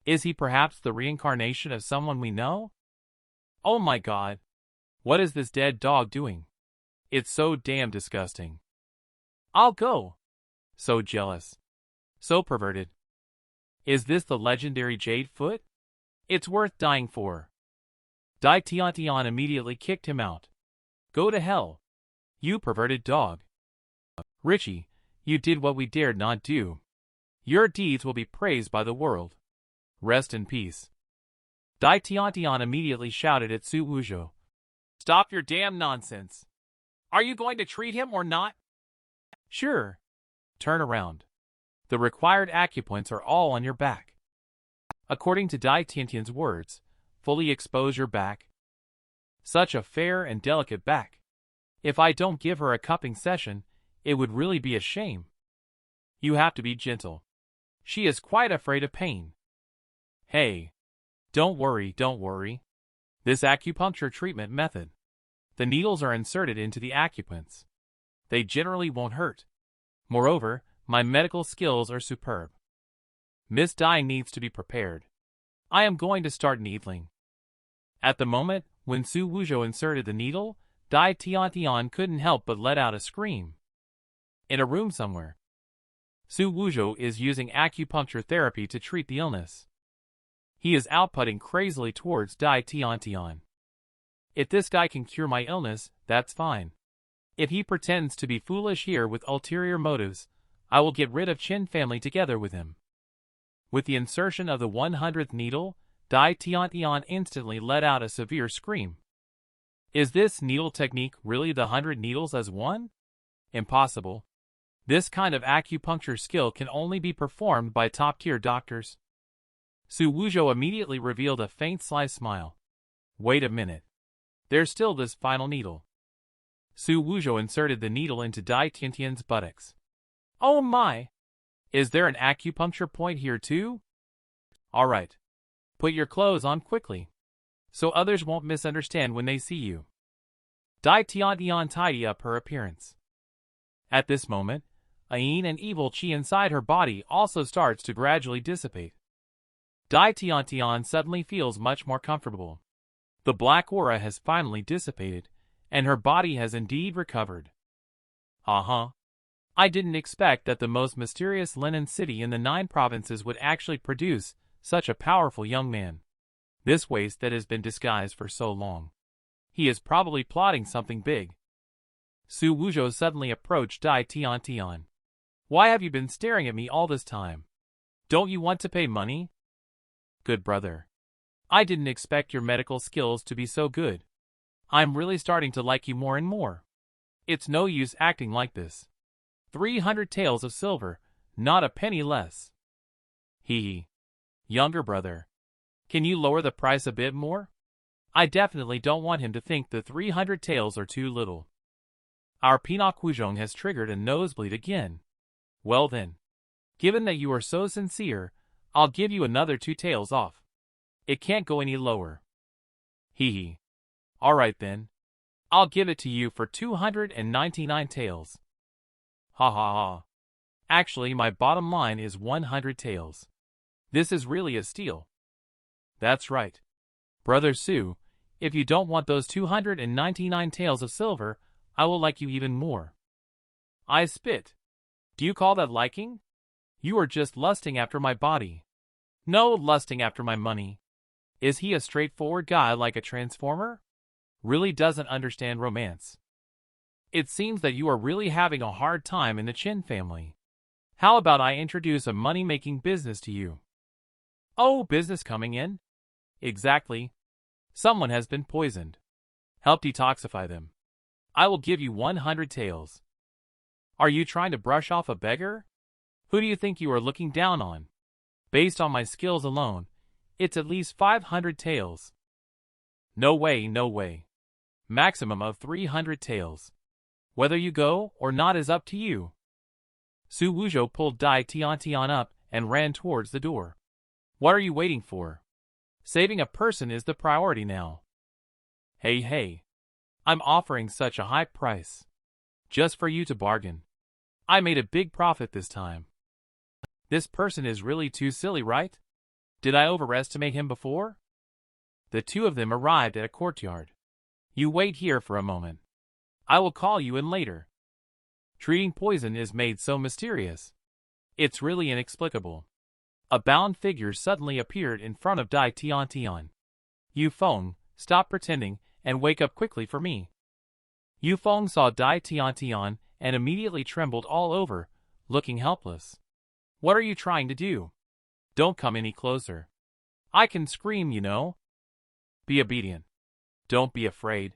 Is he perhaps the reincarnation of someone we know? Oh my god. What is this dead dog doing? It's so damn disgusting. I'll go. So jealous. So perverted. Is this the legendary Jade Foot? It's worth dying for. Dai Tian immediately kicked him out. Go to hell. You perverted dog. Richie, you did what we dared not do. Your deeds will be praised by the world. Rest in peace. Dai Tian immediately shouted at Xu Wuzhou. Stop your damn nonsense. Are you going to treat him or not? Sure. Turn around. The required acupoints are all on your back. According to Dai Tian's words, fully expose your back. Such a fair and delicate back. If I don't give her a cupping session, it would really be a shame. You have to be gentle. She is quite afraid of pain. Hey. Don't worry, don't worry. This acupuncture treatment method. The needles are inserted into the acupoints. They generally won't hurt. Moreover, my medical skills are superb. Miss Dai needs to be prepared. I am going to start needling. At the moment, when Xu Wuzhou inserted the needle, Dai Tian couldn't help but let out a scream. In a room somewhere, Xu Wuzhou is using acupuncture therapy to treat the illness. He is outputting crazily towards Dai Tian. If this guy can cure my illness, that's fine. If he pretends to be foolish here with ulterior motives, I will get rid of Qin family together with him. With the insertion of the 100th needle, Dai Tian instantly let out a severe scream. Is this needle technique really the 100 needles as one? Impossible. This kind of acupuncture skill can only be performed by top-tier doctors. Xu Wuzhou immediately revealed a faint sly smile. Wait a minute. There's still this final needle. Xu Wuzhou inserted the needle into Dai Tiantian's buttocks. Oh my! Is there an acupuncture point here too? Alright. Put your clothes on quickly, so others won't misunderstand when they see you. Dai Tiantian tidy up her appearance. At this moment, a yin and evil qi inside her body also starts to gradually dissipate. Dai Tiantian suddenly feels much more comfortable. The black aura has finally dissipated, and her body has indeed recovered. I didn't expect that the most mysterious linen city in the 9 provinces would actually produce such a powerful young man. This waste that has been disguised for so long. He is probably plotting something big. Xu Wuzhou suddenly approached Dai Tiantian. Why have you been staring at me all this time? Don't you want to pay money? Good brother. I didn't expect your medical skills to be so good. I'm really starting to like you more and more. It's no use acting like this. 300 taels of silver, not a penny less. Hee. Younger brother. Can you lower the price a bit more? I definitely don't want him to think the 300 taels are too little. Our Pinocchio has triggered a nosebleed again. Well then. Given that you are so sincere, I'll give you another 2 taels off. It can't go any lower. Hee. Alright then. I'll give it to you for 299 taels. Ha ha ha. Actually, my bottom line is 100 taels. This is really a steal. That's right. Brother Xu, if you don't want those 299 taels of silver, I will like you even more. I spit. Do you call that liking? You are just lusting after my body. No, lusting after my money. Is he a straightforward guy like a transformer? Really doesn't understand romance. It seems that you are really having a hard time in the Qin family. How about I introduce a money-making business to you? Oh, business coming in? Exactly. Someone has been poisoned. Help detoxify them. I will give you 100 taels. Are you trying to brush off a beggar? Who do you think you are looking down on? Based on my skills alone, it's at least 500 taels. No way, no way. Maximum of 300 taels. Whether you go or not is up to you. Xu Wuzhou pulled Dai Tiantian up and ran towards the door. What are you waiting for? Saving a person is the priority now. Hey. I'm offering such a high price. Just for you to bargain. I made a big profit this time. This person is really too silly, right? Did I overestimate him before? The two of them arrived at a courtyard. You wait here for a moment. I will call you in later. Treating poison is made so mysterious. It's really inexplicable. A bound figure suddenly appeared in front of Dai Tiantian. Yufeng, stop pretending and wake up quickly for me. Yufeng saw Dai Tiantian and immediately trembled all over, looking helpless. What are you trying to do? Don't come any closer. I can scream, you know. Be obedient. Don't be afraid.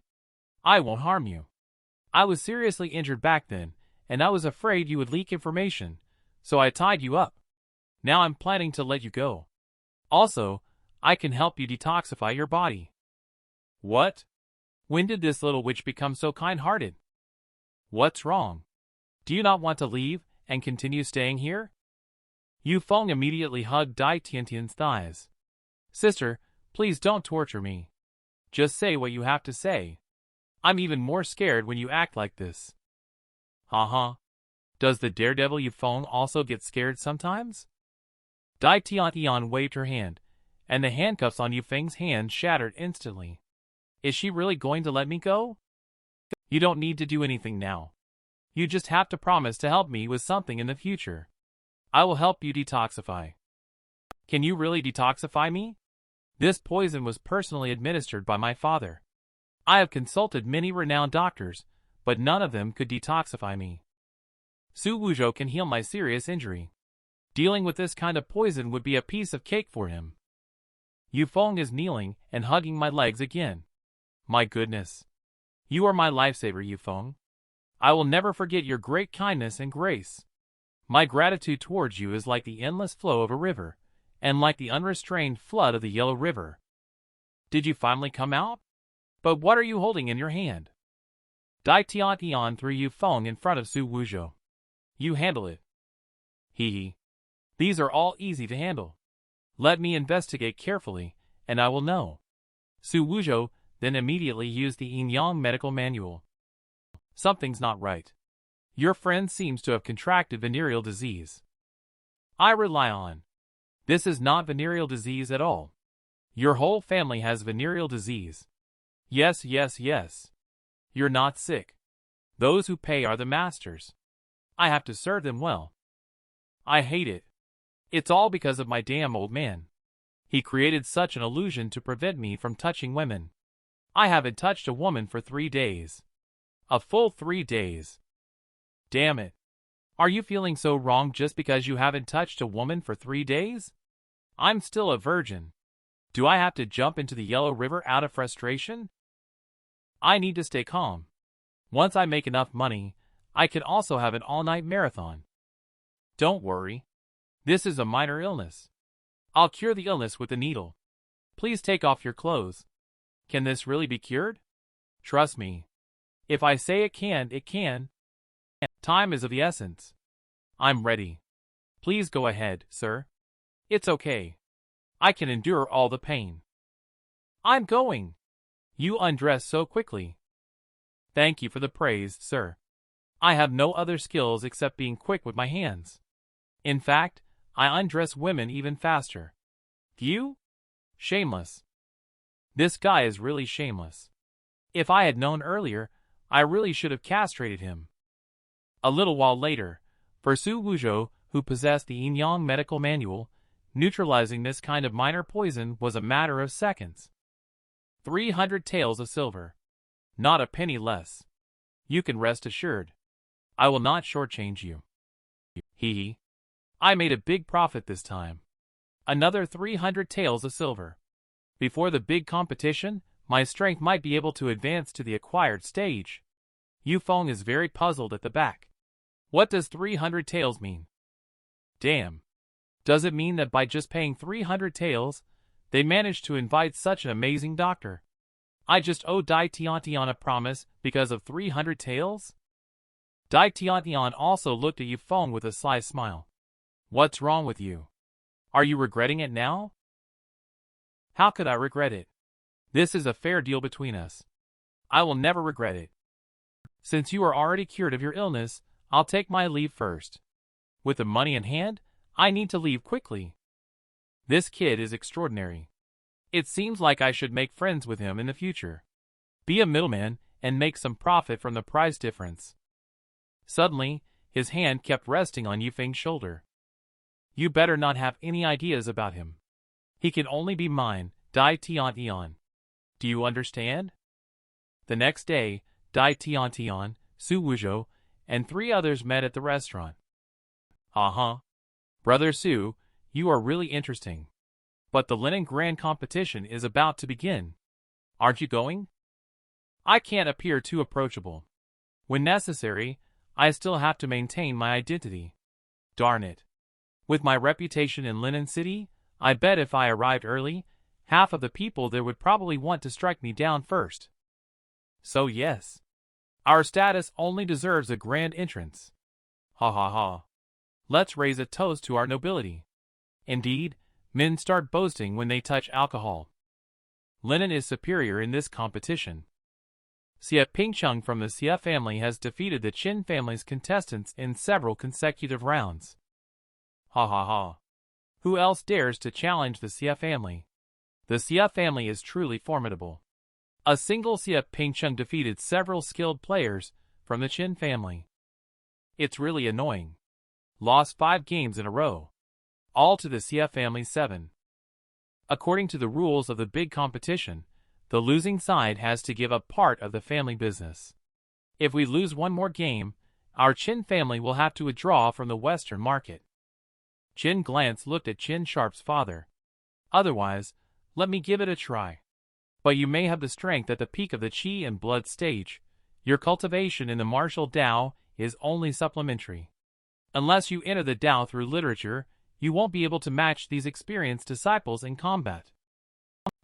I won't harm you. I was seriously injured back then, and I was afraid you would leak information, so I tied you up. Now I'm planning to let you go. Also, I can help you detoxify your body. What? When did this little witch become so kind-hearted? What's wrong? Do you not want to leave and continue staying here? Yufeng immediately hugged Dai Tiantian's thighs. Sister, please don't torture me. Just say what you have to say. I'm even more scared when you act like this. Does the daredevil Yufeng also get scared sometimes? Dai Tiantian waved her hand, and the handcuffs on Yufeng's hand shattered instantly. Is she really going to let me go? You don't need to do anything now. You just have to promise to help me with something in the future. I will help you detoxify. Can you really detoxify me? This poison was personally administered by my father. I have consulted many renowned doctors, but none of them could detoxify me. Xu Wuzhou can heal my serious injury. Dealing with this kind of poison would be a piece of cake for him. Yufeng is kneeling and hugging my legs again. My goodness. You are my lifesaver, Yufeng. I will never forget your great kindness and grace. My gratitude towards you is like the endless flow of a river, and like the unrestrained flood of the Yellow River. Did you finally come out? But what are you holding in your hand? Dai Tian threw Yu Feng in front of Xu Wuzhou. You handle it. Hee. These are all easy to handle. Let me investigate carefully, and I will know. Xu Wuzhou then immediately used the yin-yang medical manual. Something's not right. Your friend seems to have contracted venereal disease. I rely on. This is not venereal disease at all. Your whole family has venereal disease. Yes. You're not sick. Those who pay are the masters. I have to serve them well. I hate it. It's all because of my damn old man. He created such an illusion to prevent me from touching women. I haven't touched a woman for 3 days. A full 3 days. Damn it. Are you feeling so wrong just because you haven't touched a woman for 3 days? I'm still a virgin. Do I have to jump into the Yellow River out of frustration? I need to stay calm. Once I make enough money, I can also have an all-night marathon. Don't worry. This is a minor illness. I'll cure the illness with a needle. Please take off your clothes. Can this really be cured? Trust me. If I say it can, it can. Time is of the essence. I'm ready. Please go ahead, sir. It's okay. I can endure all the pain. I'm going. You undress so quickly. Thank you for the praise, sir. I have no other skills except being quick with my hands. In fact, I undress women even faster. You? Shameless. This guy is really shameless. If I had known earlier, I really should have castrated him. A little while later, for Xu Wuzhou, who possessed the yin-yang medical manual, neutralizing this kind of minor poison was a matter of seconds. 300 taels of silver. Not a penny less. You can rest assured. I will not shortchange you. Hee. I made a big profit this time. Another 300 taels of silver. Before the big competition, my strength might be able to advance to the acquired stage. Yu Feng is very puzzled at the back. What does 300 taels mean? Damn. Does it mean that by just paying 300 taels, they managed to invite such an amazing doctor? I just owe Dai Tian a promise because of 300 taels? Dai Tian also looked at Yu Feng with a sly smile. What's wrong with you? Are you regretting it now? How could I regret it? This is a fair deal between us. I will never regret it. Since you are already cured of your illness, I'll take my leave first. With the money in hand, I need to leave quickly. This kid is extraordinary. It seems like I should make friends with him in the future. Be a middleman and make some profit from the price difference. Suddenly, his hand kept resting on Yu Feng's shoulder. You better not have any ideas about him. He can only be mine, Dai Tian. Do you understand? The next day, Dai Tian, Xu Wuzhou, and 3 others met at the restaurant. Brother Xu, you are really interesting. But the Linen Grand Competition is about to begin. Aren't you going? I can't appear too approachable. When necessary, I still have to maintain my identity. Darn it. With my reputation in Linen City, I bet if I arrived early, half of the people there would probably want to strike me down first. So yes. Our status only deserves a grand entrance. Ha. Let's raise a toast to our nobility. Indeed, men start boasting when they touch alcohol. Linen is superior in this competition. Xia Pingcheng from the Xia family has defeated the Qin family's contestants in several consecutive rounds. Ha. Who else dares to challenge the Xia family? The Xia family is truly formidable. A single Xia Pingcheng defeated several skilled players from the Qin family. It's really annoying. Lost 5 games in a row. All to the Xia family's 7. According to the rules of the big competition, the losing side has to give up part of the family business. If we lose one more game, our Qin family will have to withdraw from the Western market. Qin Glance looked at Qin Sharp's father. Otherwise, let me give it a try. But you may have the strength at the peak of the Qi and Blood stage. Your cultivation in the martial Tao is only supplementary. Unless you enter the Tao through literature, you won't be able to match these experienced disciples in combat.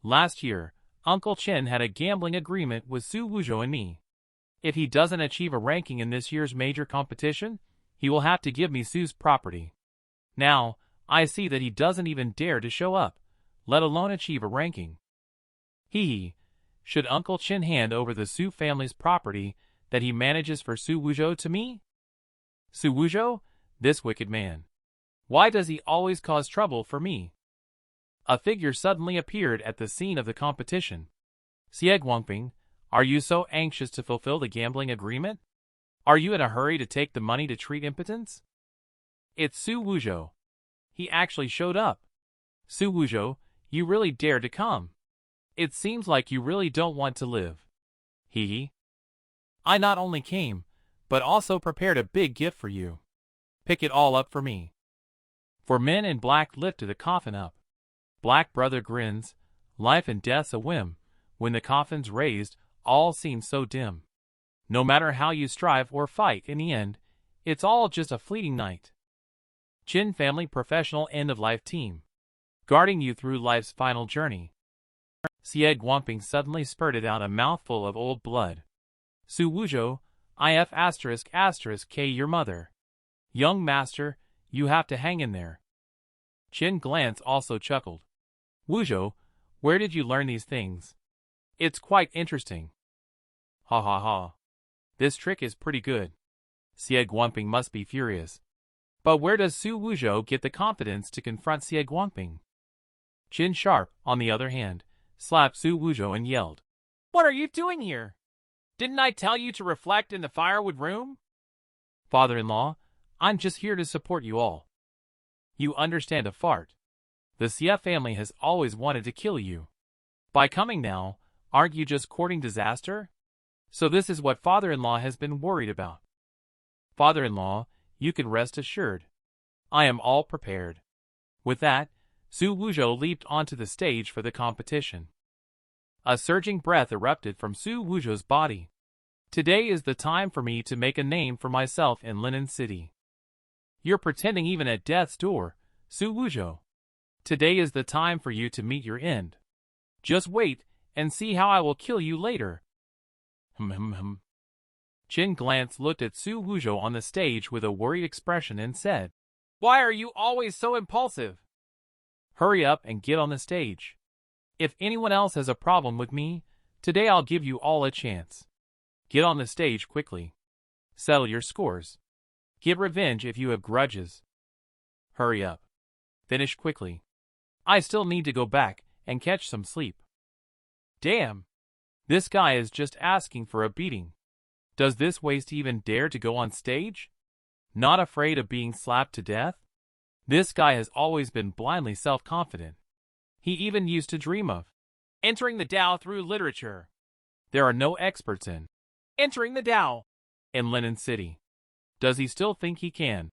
Last year, Uncle Chen had a gambling agreement with Xu Wuzhou and me. If he doesn't achieve a ranking in this year's major competition, he will have to give me Xu's property. Now, I see that he doesn't even dare to show up, let alone achieve a ranking. Should Uncle Chen hand over the Xu family's property that he manages for Xu Wuzhou to me? Xu Wuzhou? This wicked man. Why does he always cause trouble for me? A figure suddenly appeared at the scene of the competition. Xie Guangping, are you so anxious to fulfill the gambling agreement? Are you in a hurry to take the money to treat impotence? It's Xu Wuzhou. He actually showed up. Xu Wuzhou, you really dared to come. It seems like you really don't want to live. I not only came, but also prepared a big gift for you. Pick it all up for me. For men in black lifted the coffin up. Black brother grins, life and death's a whim. When the coffin's raised, all seems so dim. No matter how you strive or fight, in the end, it's all just a fleeting night. Chin Family Professional End-of-Life Team. Guarding you through life's final journey. Xie Guangping suddenly spurted out a mouthful of old blood. Xu Wuzhou, K your mother. Young master, you have to hang in there. Chin Glance also chuckled. Wuzhou, where did you learn these things? It's quite interesting. Ha ha ha. This trick is pretty good. Xie Guangping must be furious. But where does Xu Wuzhou get the confidence to confront Xie Guangping? Chin Sharp, on the other hand, slapped Xu Wuzhou and yelled, "What are you doing here? Didn't I tell you to reflect in the firewood room?" Father-in-law, I'm just here to support you all. You understand a fart. The Xie family has always wanted to kill you. By coming now, aren't you just courting disaster? So this is what father-in-law has been worried about. Father-in-law, you can rest assured. I am all prepared. With that, Xu Wuzhou leaped onto the stage for the competition. A surging breath erupted from Xu Wuzhou's body. Today is the time for me to make a name for myself in Linen City. You're pretending even at death's door, Xu Wuzhou. Today is the time for you to meet your end. Just wait and see how I will kill you later. Chin Glance looked at Xu Wuzhou on the stage with a worried expression and said, "Why are you always so impulsive? Hurry up and get on the stage. If anyone else has a problem with me, today I'll give you all a chance. Get on the stage quickly. Settle your scores. Get revenge if you have grudges. Hurry up. Finish quickly. I still need to go back and catch some sleep." Damn! This guy is just asking for a beating. Does this waste even dare to go on stage? Not afraid of being slapped to death? This guy has always been blindly self-confident. He even used to dream of entering the Tao through literature. There are no experts in entering the Tao in Linen City. Does he still think he can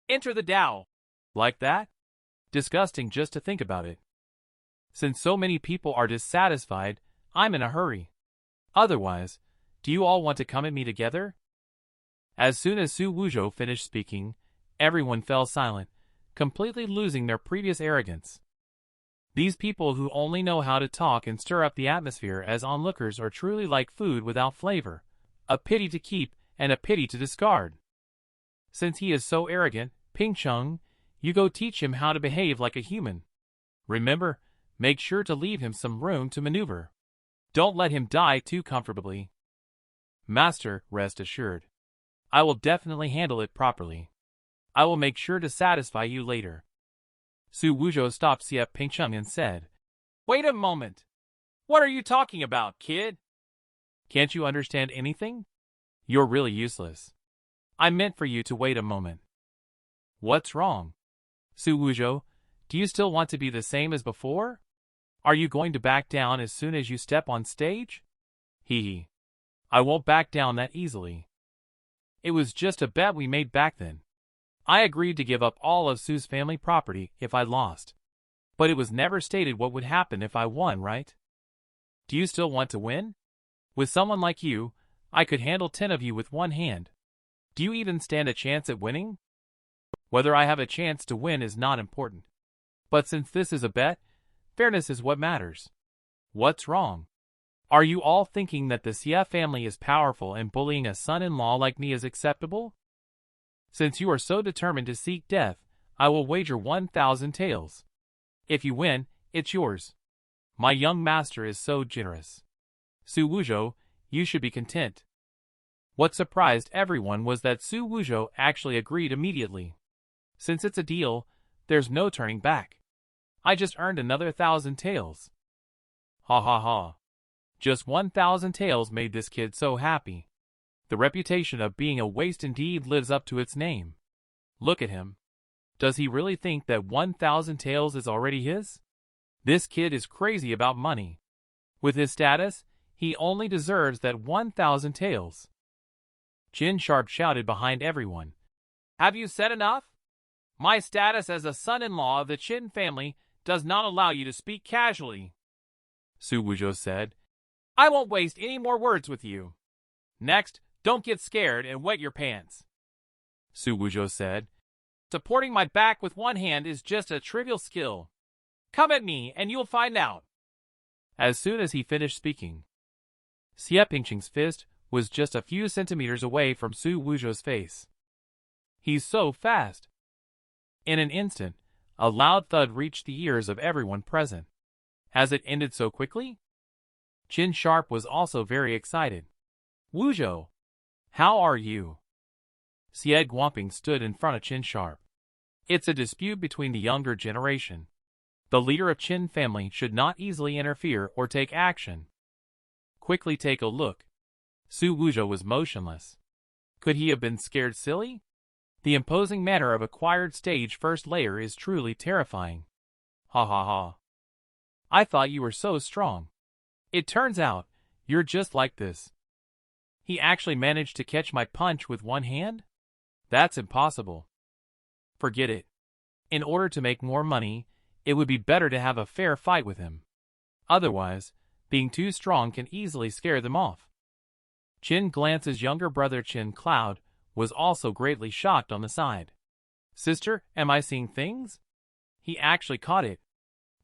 enter the Tao like that? Disgusting just to think about it. Since so many people are dissatisfied, I'm in a hurry. Otherwise, do you all want to come at me together? As soon as Xu Wuzhou finished speaking, everyone fell silent, completely losing their previous arrogance. These people who only know how to talk and stir up the atmosphere as onlookers are truly like food without flavor, a pity to keep and a pity to discard. Since he is so arrogant, Ping Cheng, you go teach him how to behave like a human. Remember, make sure to leave him some room to maneuver. Don't let him die too comfortably. Master, rest assured. I will definitely handle it properly. I will make sure to satisfy you later. Xu Wuzhou stopped Xie Pingcheng and said, "Wait a moment. What are you talking about, kid? Can't you understand anything? You're really useless. I meant for you to wait a moment." What's wrong? Xu Wuzhou, do you still want to be the same as before? Are you going to back down as soon as you step on stage? I won't back down that easily. It was just a bet we made back then. I agreed to give up all of Xu's family property if I lost. But it was never stated what would happen if I won, right? Do you still want to win? With someone like you, I could handle 10 of you with one hand. Do you even stand a chance at winning? Whether I have a chance to win is not important. But since this is a bet, fairness is what matters. What's wrong? Are you all thinking that the Xia family is powerful and bullying a son-in-law like me is acceptable? Since you are so determined to seek death, I will wager 1,000 taels. If you win, it's yours. My young master is so generous. Xu Wuzhou, you should be content. What surprised everyone was that Xu Wuzhou actually agreed immediately. Since it's a deal, there's no turning back. I just earned another 1,000 taels. Ha ha ha. Just 1,000 taels made this kid so happy. The reputation of being a waste indeed lives up to its name. Look at him. Does he really think that 1,000 taels is already his? This kid is crazy about money. With his status, he only deserves that 1,000 taels. Qin Sharp shouted behind everyone. Have you said enough? My status as a son-in-law of the Qin family does not allow you to speak casually. Xu Wuzhou said. I won't waste any more words with you. Next, don't get scared and wet your pants. Xu Wuzhou said. Supporting my back with one hand is just a trivial skill. Come at me and you'll find out. As soon as he finished speaking, Xie Pingqing's fist was just a few centimeters away from Xu Wuzhou's face. He's so fast. In an instant, a loud thud reached the ears of everyone present. Has it ended so quickly? Qin Sharp was also very excited. Wuzhou, how are you? Xie Guangping stood in front of Qin Sharp. It's a dispute between the younger generation. The leader of Qin family should not easily interfere or take action. Quickly take a look. Xu Wuzhou was motionless. Could he have been scared silly? The imposing manner of acquired stage first layer is truly terrifying. Ha ha ha. I thought you were so strong. It turns out, you're just like this. He actually managed to catch my punch with one hand? That's impossible. Forget it. In order to make more money, it would be better to have a fair fight with him. Otherwise, being too strong can easily scare them off. Qin Glance's younger brother Qin Cloud was also greatly shocked on the side. Sister, am I seeing things? He actually caught it.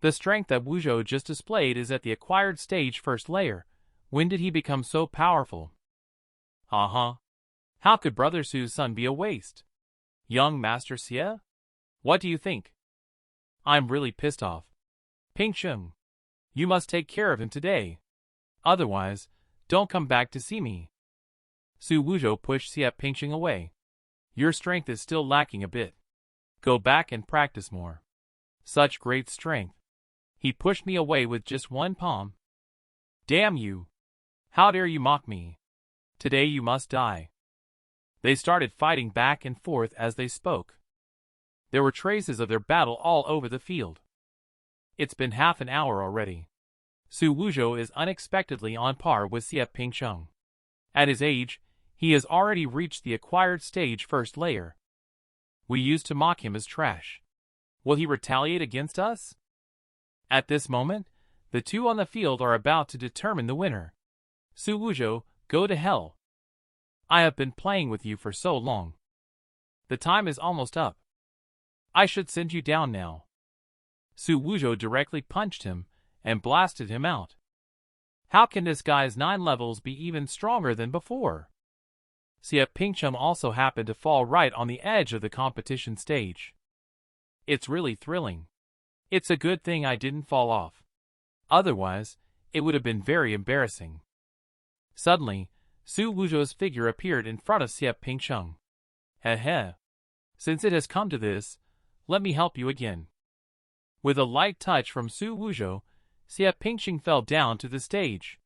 The strength that Wuzhou just displayed is at the acquired stage first layer. When did he become so powerful? Uh-huh. How could Brother Xu's son be a waste? Young Master Xie? What do you think? I'm really pissed off. Pingqing, you must take care of him today. Otherwise, don't come back to see me. Xu Wuzhou pushed Xie Pingqing away. Your strength is still lacking a bit. Go back and practice more. Such great strength. He pushed me away with just one palm. Damn you! How dare you mock me? Today you must die. They started fighting back and forth as they spoke. There were traces of their battle all over the field. It's been half an hour already. Xu Wuzhou is unexpectedly on par with Xie Pingqing. At his age, he has already reached the acquired stage first layer. We used to mock him as trash. Will he retaliate against us? At this moment, the two on the field are about to determine the winner. Xu Wuzhou, go to hell. I have been playing with you for so long. The time is almost up. I should send you down now. Xu Wuzhou directly punched him and blasted him out. How can this guy's 9 levels be even stronger than before? Xie Pingqing also happened to fall right on the edge of the competition stage. It's really thrilling. It's a good thing I didn't fall off. Otherwise, it would have been very embarrassing. Suddenly, Xu Wuzhou's figure appeared in front of Xie Pingqing. Heh. Since it has come to this, let me help you again. With a light touch from Xu Wuzhou, Xie Pingqing fell down to the stage.